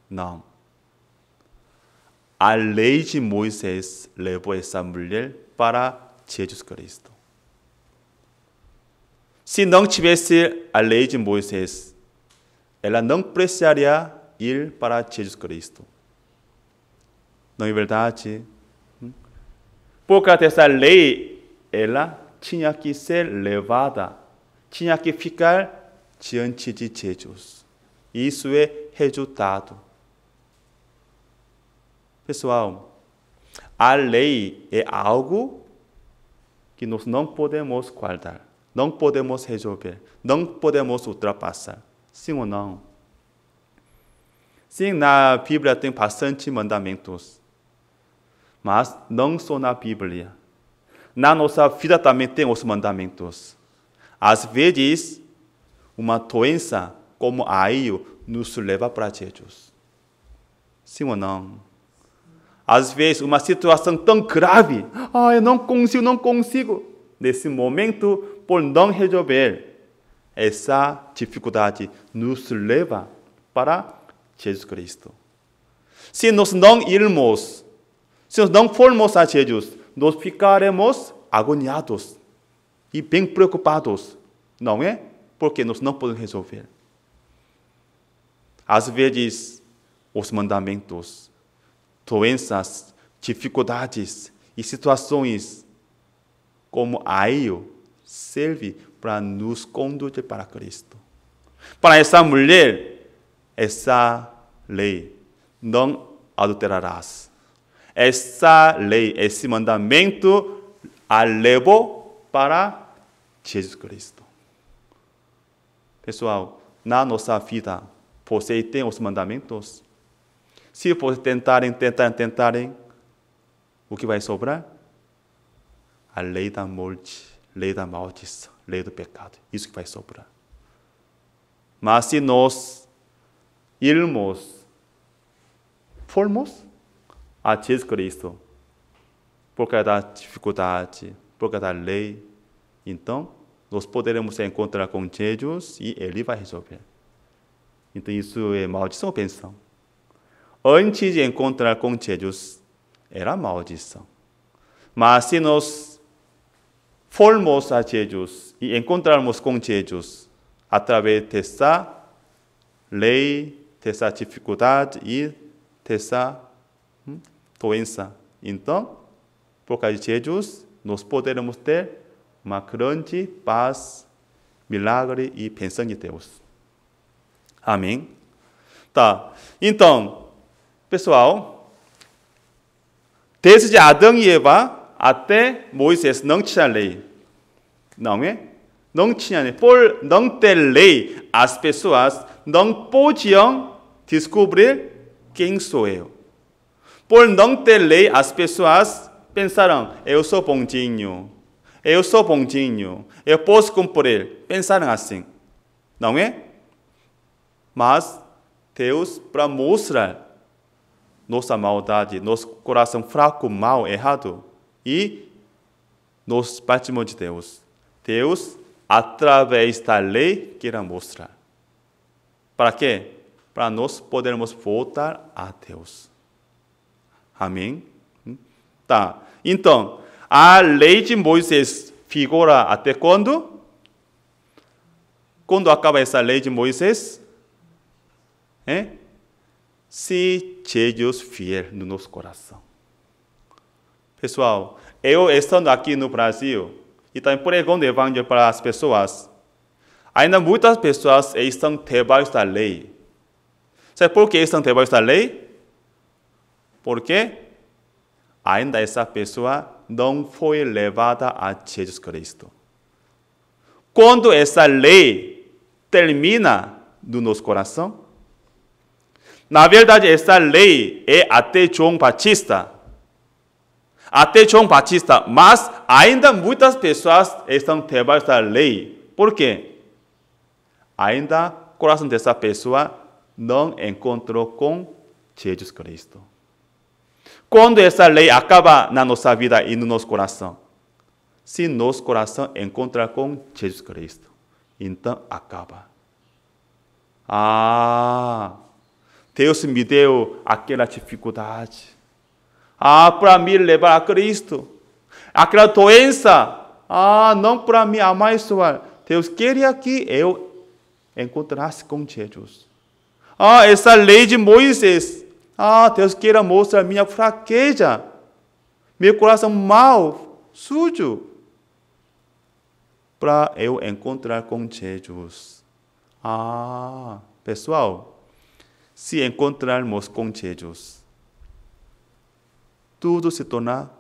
Não. A lei de Moisés levou essa mulher para Jesus Cristo. Se não tivesse a lei de Moisés, ela não precisaria ir para Jesus Cristo. Não é verdade? Por causa dessa lei, ela tinha que ser levada, tinha que ficar diante de Jesus. Isso é resultado. Pessoal, a lei é algo que nós não podemos guardar, não podemos resolver, não podemos ultrapassar. Sim ou não? Sim, na Bíblia tem bastante mandamentos, mas não só na Bíblia. Na nossa vida também tem os mandamentos. Às vezes, uma doença como aio nos leva para Jesus. Sim ou não? Às vezes, uma situação tão grave, eu não consigo. Nesse momento, por não resolver, essa dificuldade nos leva para Jesus Cristo. Se nós não irmos, se nós não formos a Jesus, nós ficaremos agoniados e bem preocupados, não é? Porque nós não podemos resolver. Às vezes, os mandamentos, doenças, dificuldades e situações como aio serve para nos conduzir para Cristo. Para essa mulher, essa lei, não adulterarás. Essa lei, esse mandamento, a levou para Jesus Cristo. Pessoal, na nossa vida, vocês têm os mandamentos? Se vocês tentarem, o que vai sobrar? A lei da morte, lei da maldição, lei do pecado. Isso que vai sobrar. Mas se nós formos a Jesus Cristo, por causa da dificuldade, por causa da lei, Então, nós poderemos encontrar com Jesus e Ele vai resolver. Então, isso é maldição ou bênção? Antes de encontrar com Jesus, era maldição. Mas se nós formos a Jesus e encontrarmos com Jesus através dessa lei, dessa dificuldade e dessa doença, então, por causa de Jesus, nós poderemos ter uma grande paz, milagre e bênção de Deus. Amém? Tá. Então, pessoal, desde Adão e Eva até Moisés não tinha lei. Não é? Não tinha lei. Por não ter lei, as pessoas não podiam descobrir quem sou eu. Por não ter lei, as pessoas pensaram, eu sou bonzinho, eu sou bonzinho, eu posso cumprir. Pensaram assim, não é? Mas Deus, para mostrar nossa maldade, nosso coração fraco, mal, errado, e nos partimos de Deus. Deus, através da lei, quer mostrar. Para quê? Para nós podermos voltar a Deus. Amém? Tá. Então, a lei de Moisés figura até quando? Quando acaba essa lei de Moisés? Se Jesus vier no nosso coração. Pessoal, eu estando aqui no Brasil e também pregando o evangelho para as pessoas, ainda muitas pessoas estão debaixo da lei. Sabe por que estão debaixo da lei? Porque ainda essa pessoa não foi levada a Jesus Cristo. Quando essa lei termina no nosso coração, na verdade, essa lei é até João Batista. Até João Batista, mas ainda muitas pessoas estão debaixo da lei. Por quê? Ainda o coração dessa pessoa não encontrou com Jesus Cristo. Quando essa lei acaba na nossa vida e no nosso coração, se nosso coração encontrar com Jesus Cristo, então acaba. Deus me deu aquela dificuldade. Para me levar a Cristo. Aquela doença. Não para me amaldiçoar. Deus queria que eu encontrasse com Jesus. Essa lei de Moisés. Deus queria mostrar minha fraqueza. Meu coração mau, sujo. Para eu encontrar com Jesus. Pessoal, se encontrarmos com Jesus, tudo se torna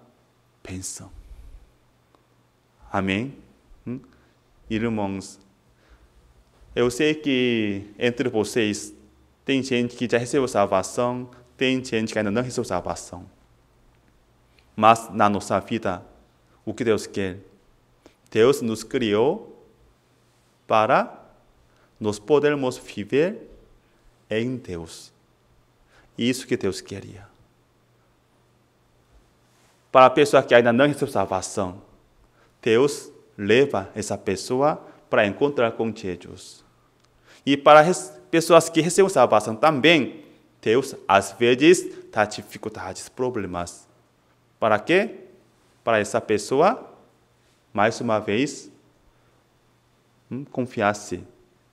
bênção. Amém? Irmãos, eu sei que entre vocês tem gente que já recebeu salvação, tem gente que ainda não recebeu salvação. Mas na nossa vida, o que Deus quer? Deus nos criou para nós podermos viver em Deus. Isso que Deus queria. Para a pessoa que ainda não recebeu salvação, Deus leva essa pessoa para encontrar com Jesus. E para as pessoas que recebem salvação também, Deus às vezes dá dificuldades, problemas. Para quê? Para essa pessoa, mais uma vez, confiasse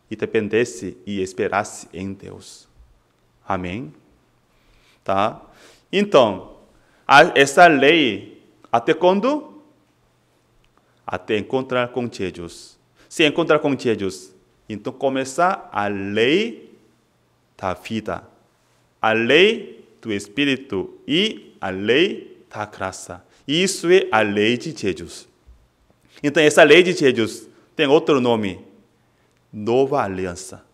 e dependesse e esperasse em Deus. Amém? Tá? Então, essa lei, até quando? Até encontrar com Jesus. Se encontrar com Jesus, então começa a lei da vida, a lei do Espírito e a lei da graça. Isso é a lei de Jesus. Então, essa lei de Jesus tem outro nome. Nova Aliança.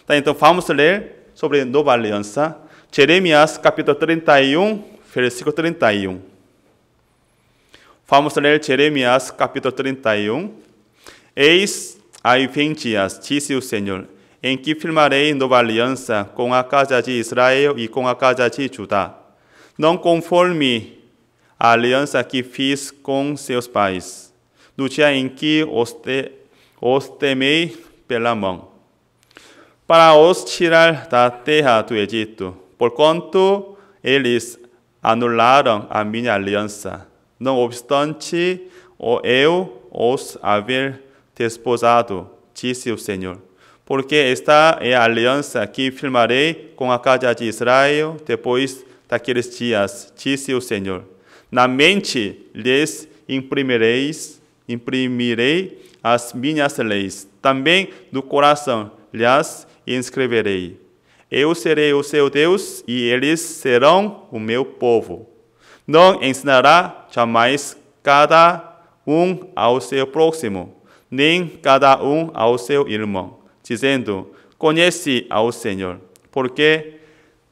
Então, vamos ler sobre Nova Aliança. Jeremias, capítulo 31, versículo 31. Vamos ler Jeremias, capítulo 31. Eis, aí vem dias, disse o Senhor, em que firmarei nova aliança com a casa de Israel e com a casa de Judá, não conforme a aliança que fiz com seus pais, no dia em que os temei pela mão, para os tirar da terra do Egito, porquanto eles anularam a minha aliança. Não obstante, eu os haver desposado, disse o Senhor, porque esta é a aliança que firmarei com a casa de Israel depois daqueles dias, disse o Senhor. Na mente lhes imprimirei as minhas leis, também no coração lhes inscreverei. Eu serei o seu Deus e eles serão o meu povo. Não ensinará jamais cada um ao seu próximo, nem cada um ao seu irmão, dizendo, conhece ao Senhor, porque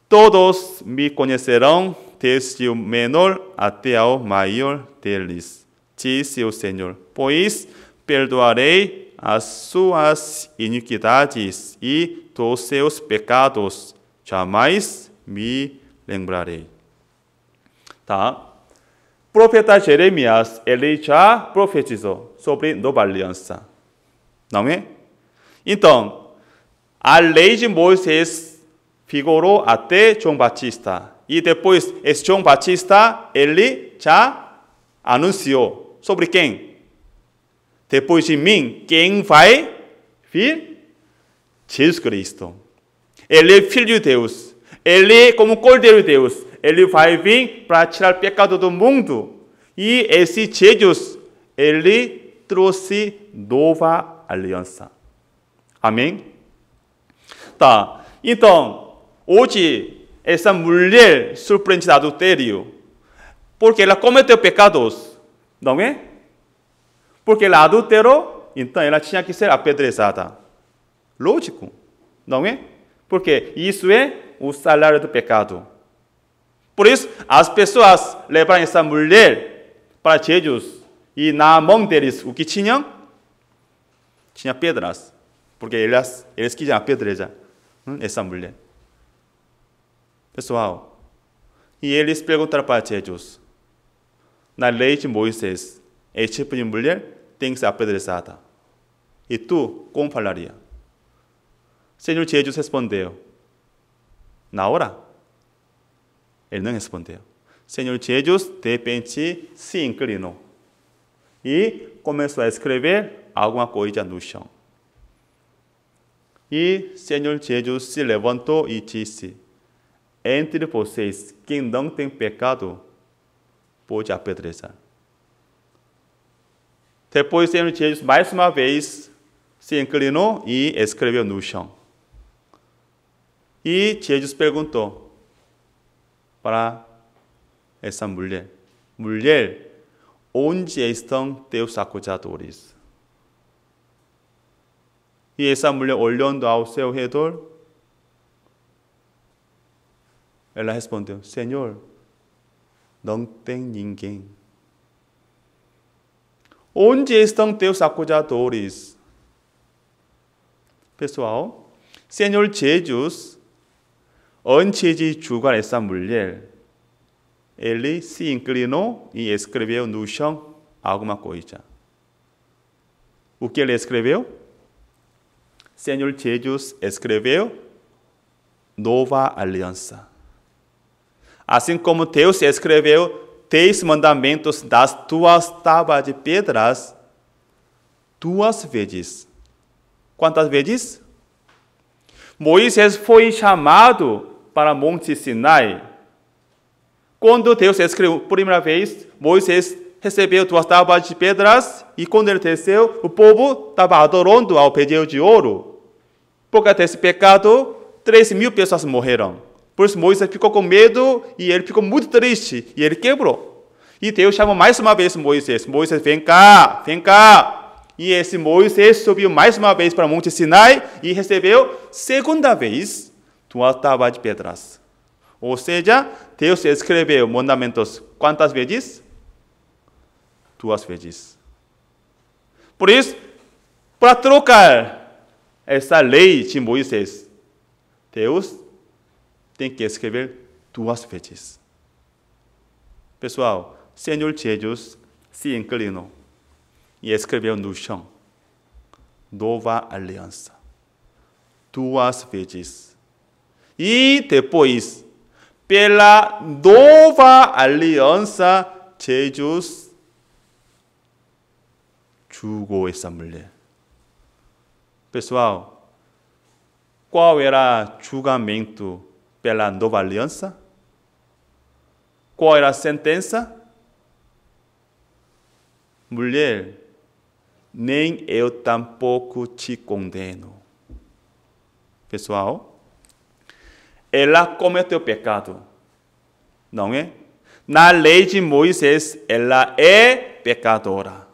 todos me conhecerão, desde o menor até ao maior deles, disse o Senhor, pois perdoarei as suas iniquidades e dos seus pecados jamais me lembrarei. Tá? Profeta Jeremias, ele já profetizou sobre nova aliança. Não é? Então, a lei de Moisés figurou até João Batista. E depois, esse João Batista, ele já anunciou sobre quem? Depois de mim, quem vai vir? Jesus Cristo. Ele é Filho de Deus. Ele, como Cordeiro de Deus, ele vai vir para tirar o pecado do mundo. E esse Jesus, ele trouxe nova aliança. Amém? Tá. Então, hoje, essa mulher surpreendida do adultério, porque ela cometeu pecados, não é? Porque ela adulterou, então ela tinha que ser apedrejada. Lógico, não é? Porque isso é o salário do pecado. Por isso, as pessoas levaram essa mulher para Jesus. E na mão deles, o que tinham? Tinha pedras. Porque eles queriam apedrejar essa mulher. Pessoal, e eles perguntaram para Jesus, na lei de Moisés, esse tipo de mulher tem que ser apedrejada. E tu, como falaria? Senhor Jesus respondeu, na hora? Ele não respondeu. Senhor Jesus, de repente, se inclinou e começou a escrever alguma coisa no chão. E Senhor Jesus se levantou e disse, entre vocês, quem não tem pecado, pode apedrejar. Depois, Senhor Jesus, mais uma vez, se inclinou e escreveu no chão. E Jesus perguntou para essa mulher, mulher, onde estão teus acusadores? E essa mulher, olhando ao seu redor, ela respondeu, Senhor, não tem ninguém. Onde estão teus acusadores? Pessoal, Senhor Jesus, antes de julgar essa mulher, ele se inclinou e escreveu no chão alguma coisa. O que ele escreveu? Senhor Jesus escreveu nova aliança. Assim como Deus escreveu 10 mandamentos das 2 tábuas de pedras 2 vezes. Quantas vezes? Moisés foi chamado para Monte Sinai. Quando Deus escreveu por primeira vez, Moisés recebeu 2 tábuas de pedras e quando ele desceu, o povo estava adorando ao bezerro de ouro. Por causa desse pecado, 3.000 pessoas morreram. Por isso Moisés ficou com medo e ele ficou muito triste e ele quebrou. E Deus chamou mais uma vez Moisés. Moisés, vem cá, vem cá. E esse Moisés subiu mais uma vez para o Monte Sinai e recebeu segunda vez 2 tábuas de pedras. Ou seja, Deus escreveu mandamentos quantas vezes? 2 vezes. Por isso, para trocar essa lei de Moisés, Deus tem que escrever 2 vezes. Pessoal, Senhor Jesus se inclinou e escreveu no chão: Nova Aliança, 2 vezes. E depois, pela Nova Aliança, Jesus julgou essa mulher. Pessoal, qual era o julgamento pela Nova Aliança? Qual era a sentença? Mulher, nem eu tampouco te condeno. Pessoal, ela cometeu pecado, não é? Na lei de Moisés, ela é pecadora.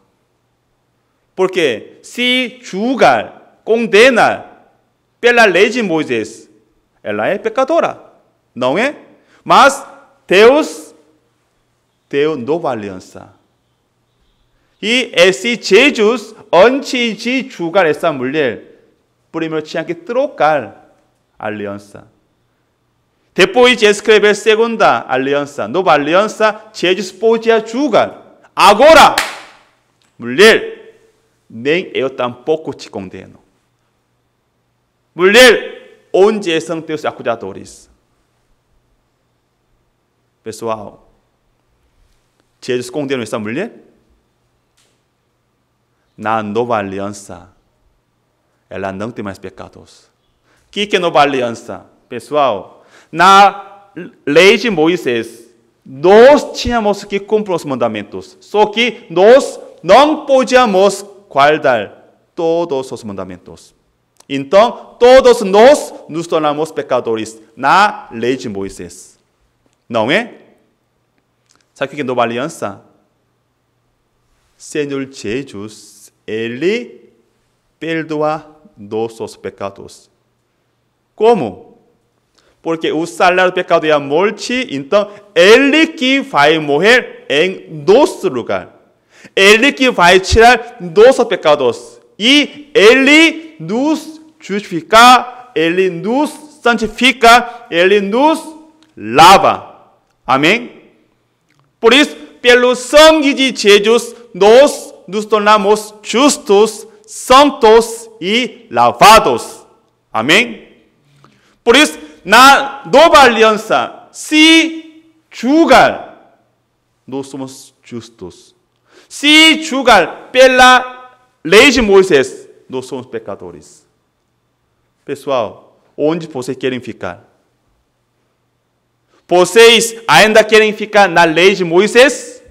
Porque se julgar, condenar pela lei de Moisés, ela é pecadora, não é? Mas Deus deu nova aliança. E esse Jesus, antes de julgar essa mulher, primeiro tinha que trocar a aliança. Depois de escrever segunda aliança, nova aliança, Jesus podia julgar. Agora, mulher, nem eu tampouco te condeno. Mulher, onde são teus acusadores? Pessoal, Jesus condenou essa mulher? Na nova aliança, ela não tem mais pecados. O que é nova aliança? Pessoal, na lei de Moisés, nós tínhamos que cumprir os mandamentos. Só que nós não podíamos guardar todos os mandamentos. Então, todos nós nos tornamos pecadores na lei de Moisés. Não é? Sabe o que é nova aliança? Senhor Jesus, Ele perdoa nossos pecados. Como? Porque o salário do pecado é a morte, então Ele que vai morrer em nosso lugar. Ele que vai tirar nossos pecados. E Ele nos justifica, Ele nos santifica, Ele nos lava. Amém? Por isso, pelo sangue de Jesus, nós nos tornamos justos, santos e lavados. Amém? Por isso, na nova aliança, se julgar, nós somos justos. Se julgar pela lei de Moisés, nós somos pecadores. Pessoal, onde vocês querem ficar? Vocês ainda querem ficar na lei de Moisés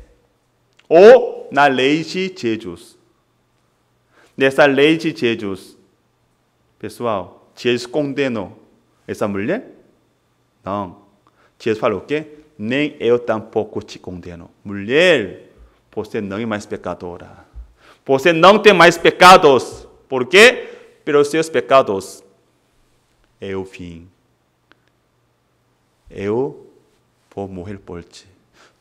ou na lei de Jesus? Nessa lei de Jesus, pessoal, Jesus condenou essa mulher? Não. Jesus falou o quê? Nem eu tampouco te condeno. Mulher, você não é mais pecadora. Você não tem mais pecados. Por quê? Pelos seus pecados é o fim. Eu vou morrer por ti.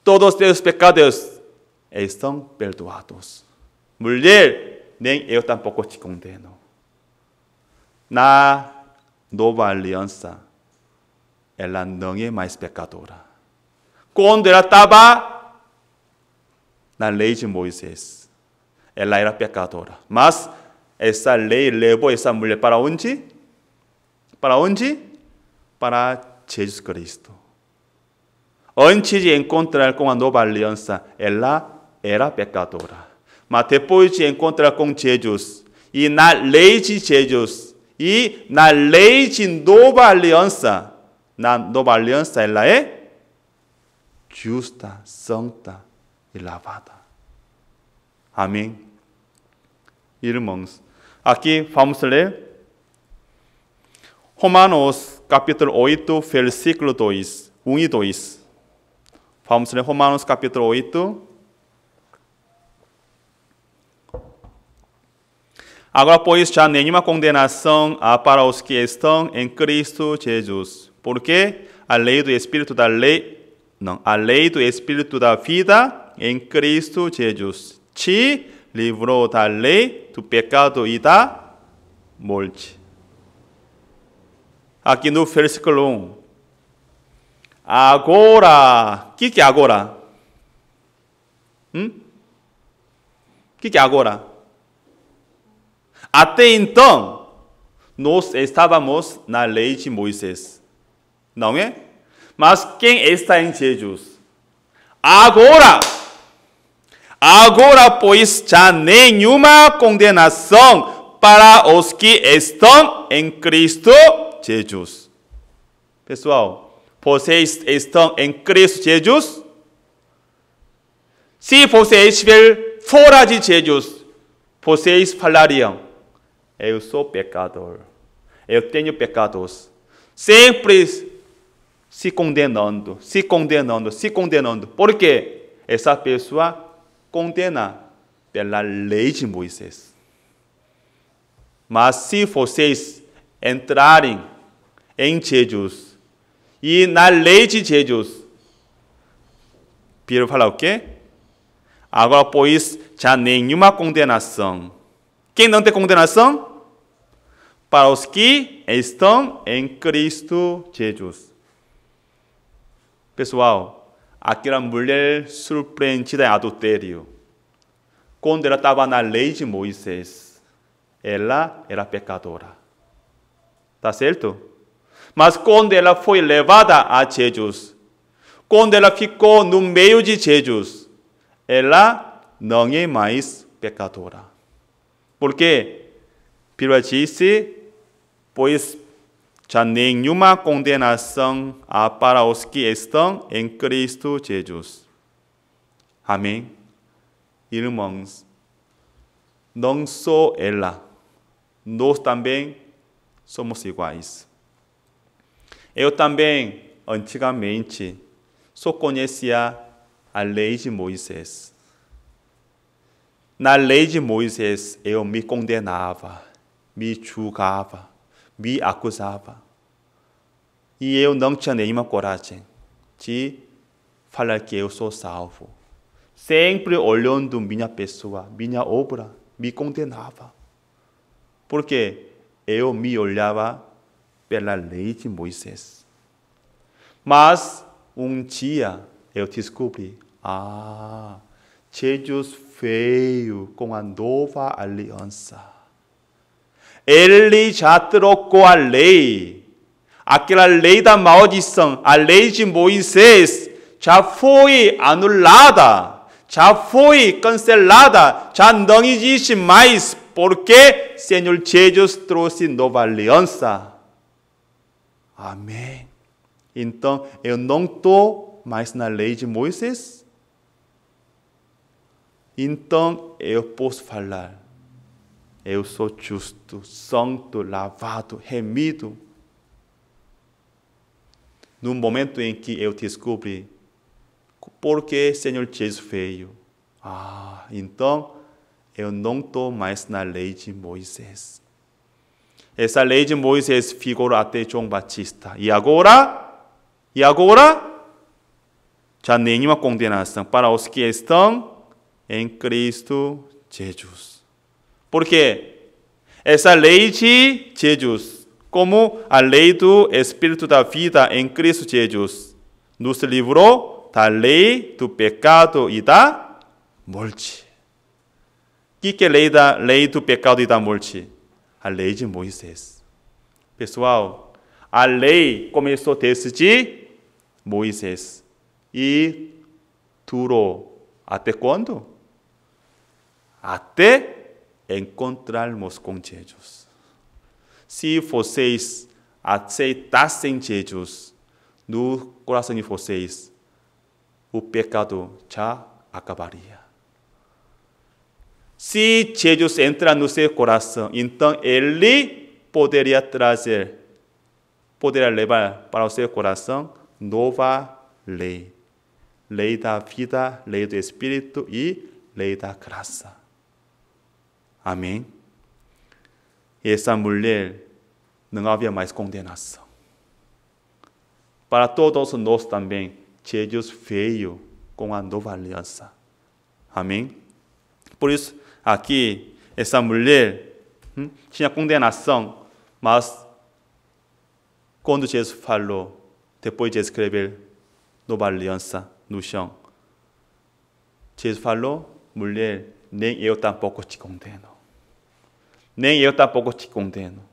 Todos os teus pecados estão perdoados. Mulher, nem eu tampouco te condeno. Na nova aliança, ela não é mais pecadora. Quando ela estava na lei de Moisés, ela era pecadora. Mas essa lei levou essa mulher para onde? Para onde? Para Jesus Cristo. Antes de encontrar com a nova aliança, ela era pecadora. Mas depois de encontrar com Jesus, e na lei de Jesus, e na lei de nova aliança, na nova aliança ela é justa, santa e lavada. Amém? Irmãos, aqui vamos ler Romanos capítulo 8, versículo 2, 1 e 2. Vamos ler Romanos capítulo 8. Agora, pois, já nenhuma condenação há para os que estão em Cristo Jesus. Porque a lei do Espírito da lei, não, a lei do Espírito da vida em Cristo Jesus te livrou da lei do pecado e da morte. Aqui no versículo 1. Agora, o que é agora? que agora? Até então, nós estávamos na lei de Moisés, não é? Mas quem está em Jesus? Agora, pois, já nenhuma condenação para os que estão em Cristo Jesus. Pessoal, vocês estão em Cristo Jesus? Se vocês estiverem fora de Jesus, vocês falariam: eu sou pecador, eu tenho pecados. Sempre se condenando. Por quê? Essa pessoa condena pela lei de Moisés. Mas se vocês entrarem em Jesus e na lei de Jesus, Pedro fala o quê? Agora, pois, já nenhuma condenação. Quem não tem condenação? Para os que estão em Cristo Jesus. Pessoal, aquela mulher surpreendida em adultério, quando ela estava na lei de Moisés, ela era pecadora. Tá certo? Mas quando ela foi levada a Jesus, quando ela ficou no meio de Jesus, ela não é mais pecadora. Porque Pedro disse: pois já nenhuma condenação há para os que estão em Cristo Jesus. Amém? Irmãos, não só ela, nós também somos iguais. Eu também, antigamente, só conhecia a lei de Moisés. Na lei de Moisés, eu me condenava, me julgava, me acusava. E eu não tinha nenhuma coragem de falar que eu sou salvo. Sempre olhando minha pessoa, minha obra, me condenava. Porque eu me olhava pela lei de Moisés. Mas um dia eu descobri: Jesus veio com a nova aliança. Ele já trocou a lei. Aquela lei da maldição, a lei de Moisés, já foi anulada, já foi cancelada, já não existe mais, porque Senhor Jesus trouxe nova aliança. Amém. Então, eu não estou mais na lei de Moisés. Então, eu posso falar: eu sou justo, santo, lavado, remido. No momento em que eu descobri por que Senhor Jesus veio, então eu não estou mais na lei de Moisés. Essa lei de Moisés ficou até João Batista. E agora, já nenhuma condenação para os que estão em Cristo Jesus. Porque essa lei de Jesus, como a lei do Espírito da vida em Cristo Jesus, nos livrou da lei do pecado e da morte. O que é a lei do pecado e da morte? A lei de Moisés. Pessoal, a lei começou desde Moisés e durou até quando? Até encontrarmos com Jesus. Se vocês aceitassem Jesus no coração de vocês, o pecado já acabaria. Se Jesus entrar no seu coração, então Ele poderia levar para o seu coração nova lei. Lei da vida, lei do Espírito e lei da graça. Amém? Essa mulher não havia mais condenação. Para todos nós também, Jesus veio com a nova aliança. Amém? Por isso, aqui, essa mulher tinha condenação, mas quando Jesus falou, depois de escrever nova aliança no chão, Jesus falou: mulher, nem eu tampouco te condeno. Nem eu tampouco te condeno.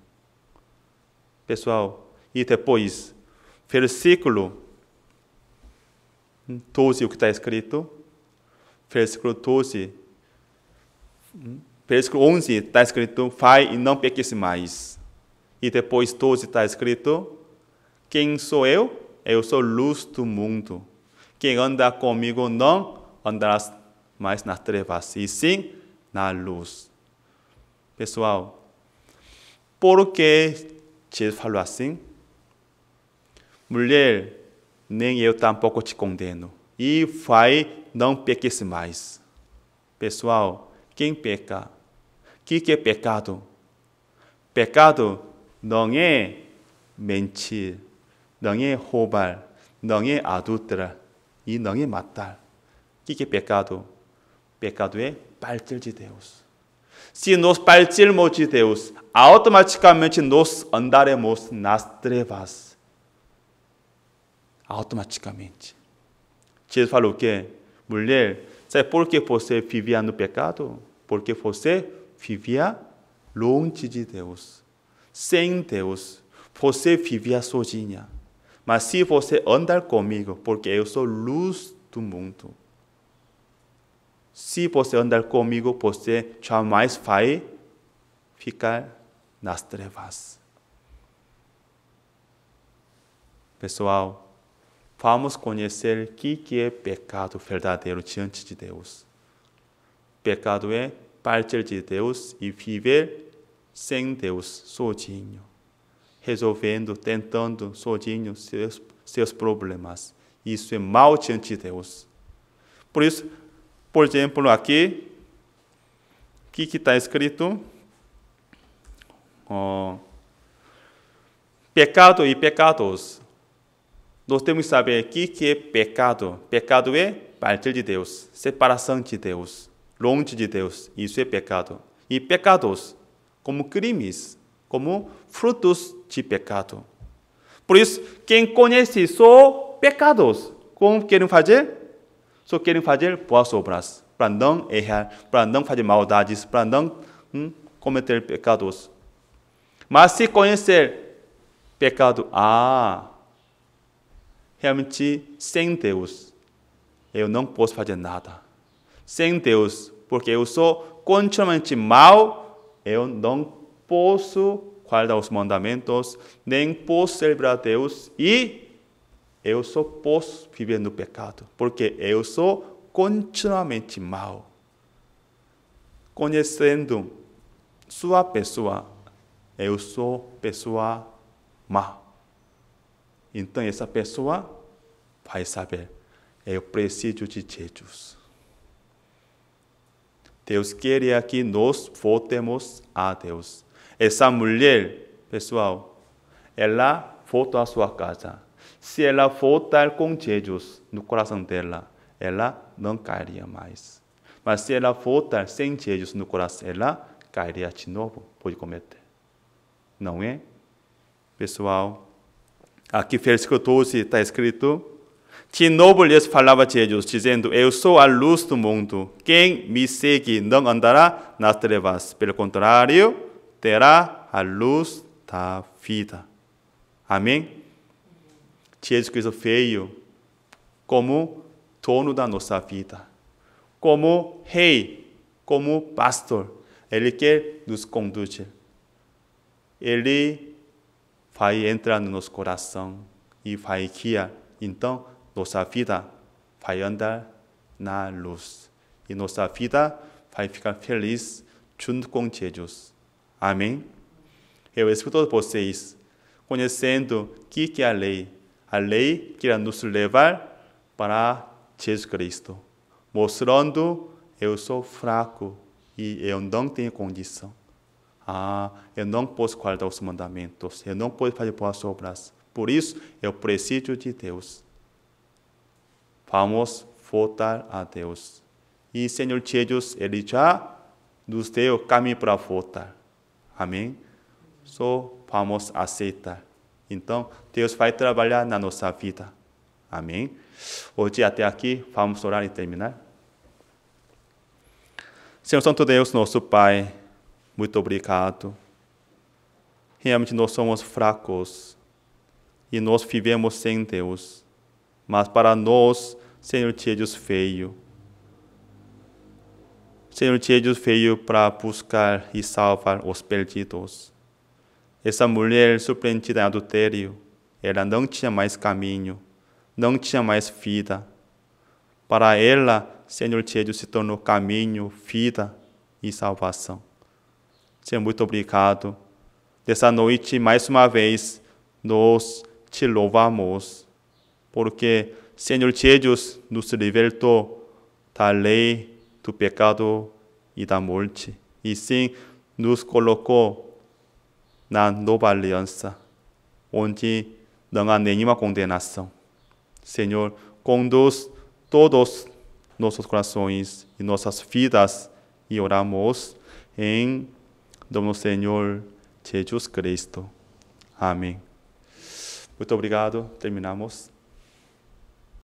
Pessoal, e depois, versículo 12, o que está escrito? Versículo 12, versículo 11 está escrito, vai e não peques mais. E depois 12 está escrito, quem sou eu? Eu sou luz do mundo. Quem anda comigo não andará mais nas trevas, e sim na luz. Pessoal, por que Jesus falou assim? Mulher, nem eu tampouco te condeno. E vai, não peques mais. Pessoal, quem peca? O que é pecado? Pecado não é mentir, não é roubar, não é adulterar e não é matar. O que é pecado? Pecado é partir de Deus. Se nós partirmos de Deus, automaticamente nós andaremos nas trevas. Automaticamente. Jesus falou o quê? Mulher, sabe por que você vivia no pecado? Porque você vivia longe de Deus. Sem Deus. Você vivia sozinha. Mas se você andar comigo, porque eu sou luz do mundo. Se você andar comigo, você jamais vai ficar nas trevas. Pessoal, vamos conhecer o que é pecado verdadeiro diante de Deus. Pecado é partir de Deus e viver sem Deus, sozinho. Resolvendo, tentando sozinho seus problemas. Isso é mal diante de Deus. Por isso, por exemplo, aqui, o que está escrito? Pecado e pecados. Nós temos que saber o que é pecado. Pecado é partir de Deus, separação de Deus, longe de Deus. Isso é pecado. E pecados, como crimes, como frutos de pecado. Por isso, quem conhece só pecados, como querem fazer? Só querem fazer boas obras, para não errar, para não fazer maldades, para não cometer pecados. Mas se conhecer pecado, realmente sem Deus, eu não posso fazer nada. Sem Deus, porque eu sou continuamente mal, eu não posso guardar os mandamentos, nem posso servir a Deus e eu só posso viver no pecado, porque eu sou continuamente mal. Conhecendo sua pessoa, eu sou pessoa má. Então essa pessoa vai saber, eu preciso de Jesus. Deus queria que nós voltemos a Deus. Essa mulher, pessoal, ela voltou à sua casa. Se ela voltar com Jesus no coração dela, ela não cairia mais. Mas se ela voltar sem Jesus no coração, ela cairia de novo, pode cometer. Não é? Pessoal, aqui versículo 12 está escrito, de novo lhes falava Jesus, dizendo, eu sou a luz do mundo. Quem me segue não andará nas trevas. Pelo contrário, terá a luz da vida. Amém? Jesus Cristo veio como dono da nossa vida, como rei, como pastor. Ele quer nos conduzir. Ele vai entrar no nosso coração e vai guiar. Então, nossa vida vai andar na luz. E nossa vida vai ficar feliz junto com Jesus. Amém? Eu escuto vocês, conhecendo o que é a lei. A lei quer nos levar para Jesus Cristo, mostrando eu sou fraco e eu não tenho condição. Eu não posso guardar os mandamentos, eu não posso fazer boas obras. Por isso, eu preciso de Deus. Vamos voltar a Deus. E Senhor Jesus, Ele já nos deu caminho para voltar. Amém? Só vamos aceitar. Então, Deus vai trabalhar na nossa vida. Amém? Hoje até aqui, vamos orar e terminar. Senhor Santo Deus, nosso Pai, muito obrigado. Realmente nós somos fracos e nós vivemos sem Deus. Mas para nós, Senhor Jesus veio. Senhor Jesus veio para buscar e salvar os perdidos. Essa mulher surpreendida em adultério, ela não tinha mais caminho, não tinha mais vida. Para ela, Senhor Jesus se tornou caminho, vida e salvação. Senhor, muito obrigado. Dessa noite, mais uma vez, nós te louvamos, porque Senhor Jesus nos libertou da lei, do pecado e da morte. E sim, nos colocou na nova aliança, onde não há nenhuma condenação. Senhor, conduz todos nossos corações e nossas vidas e oramos em nome do Senhor Jesus Cristo. Amém. Muito obrigado. Terminamos.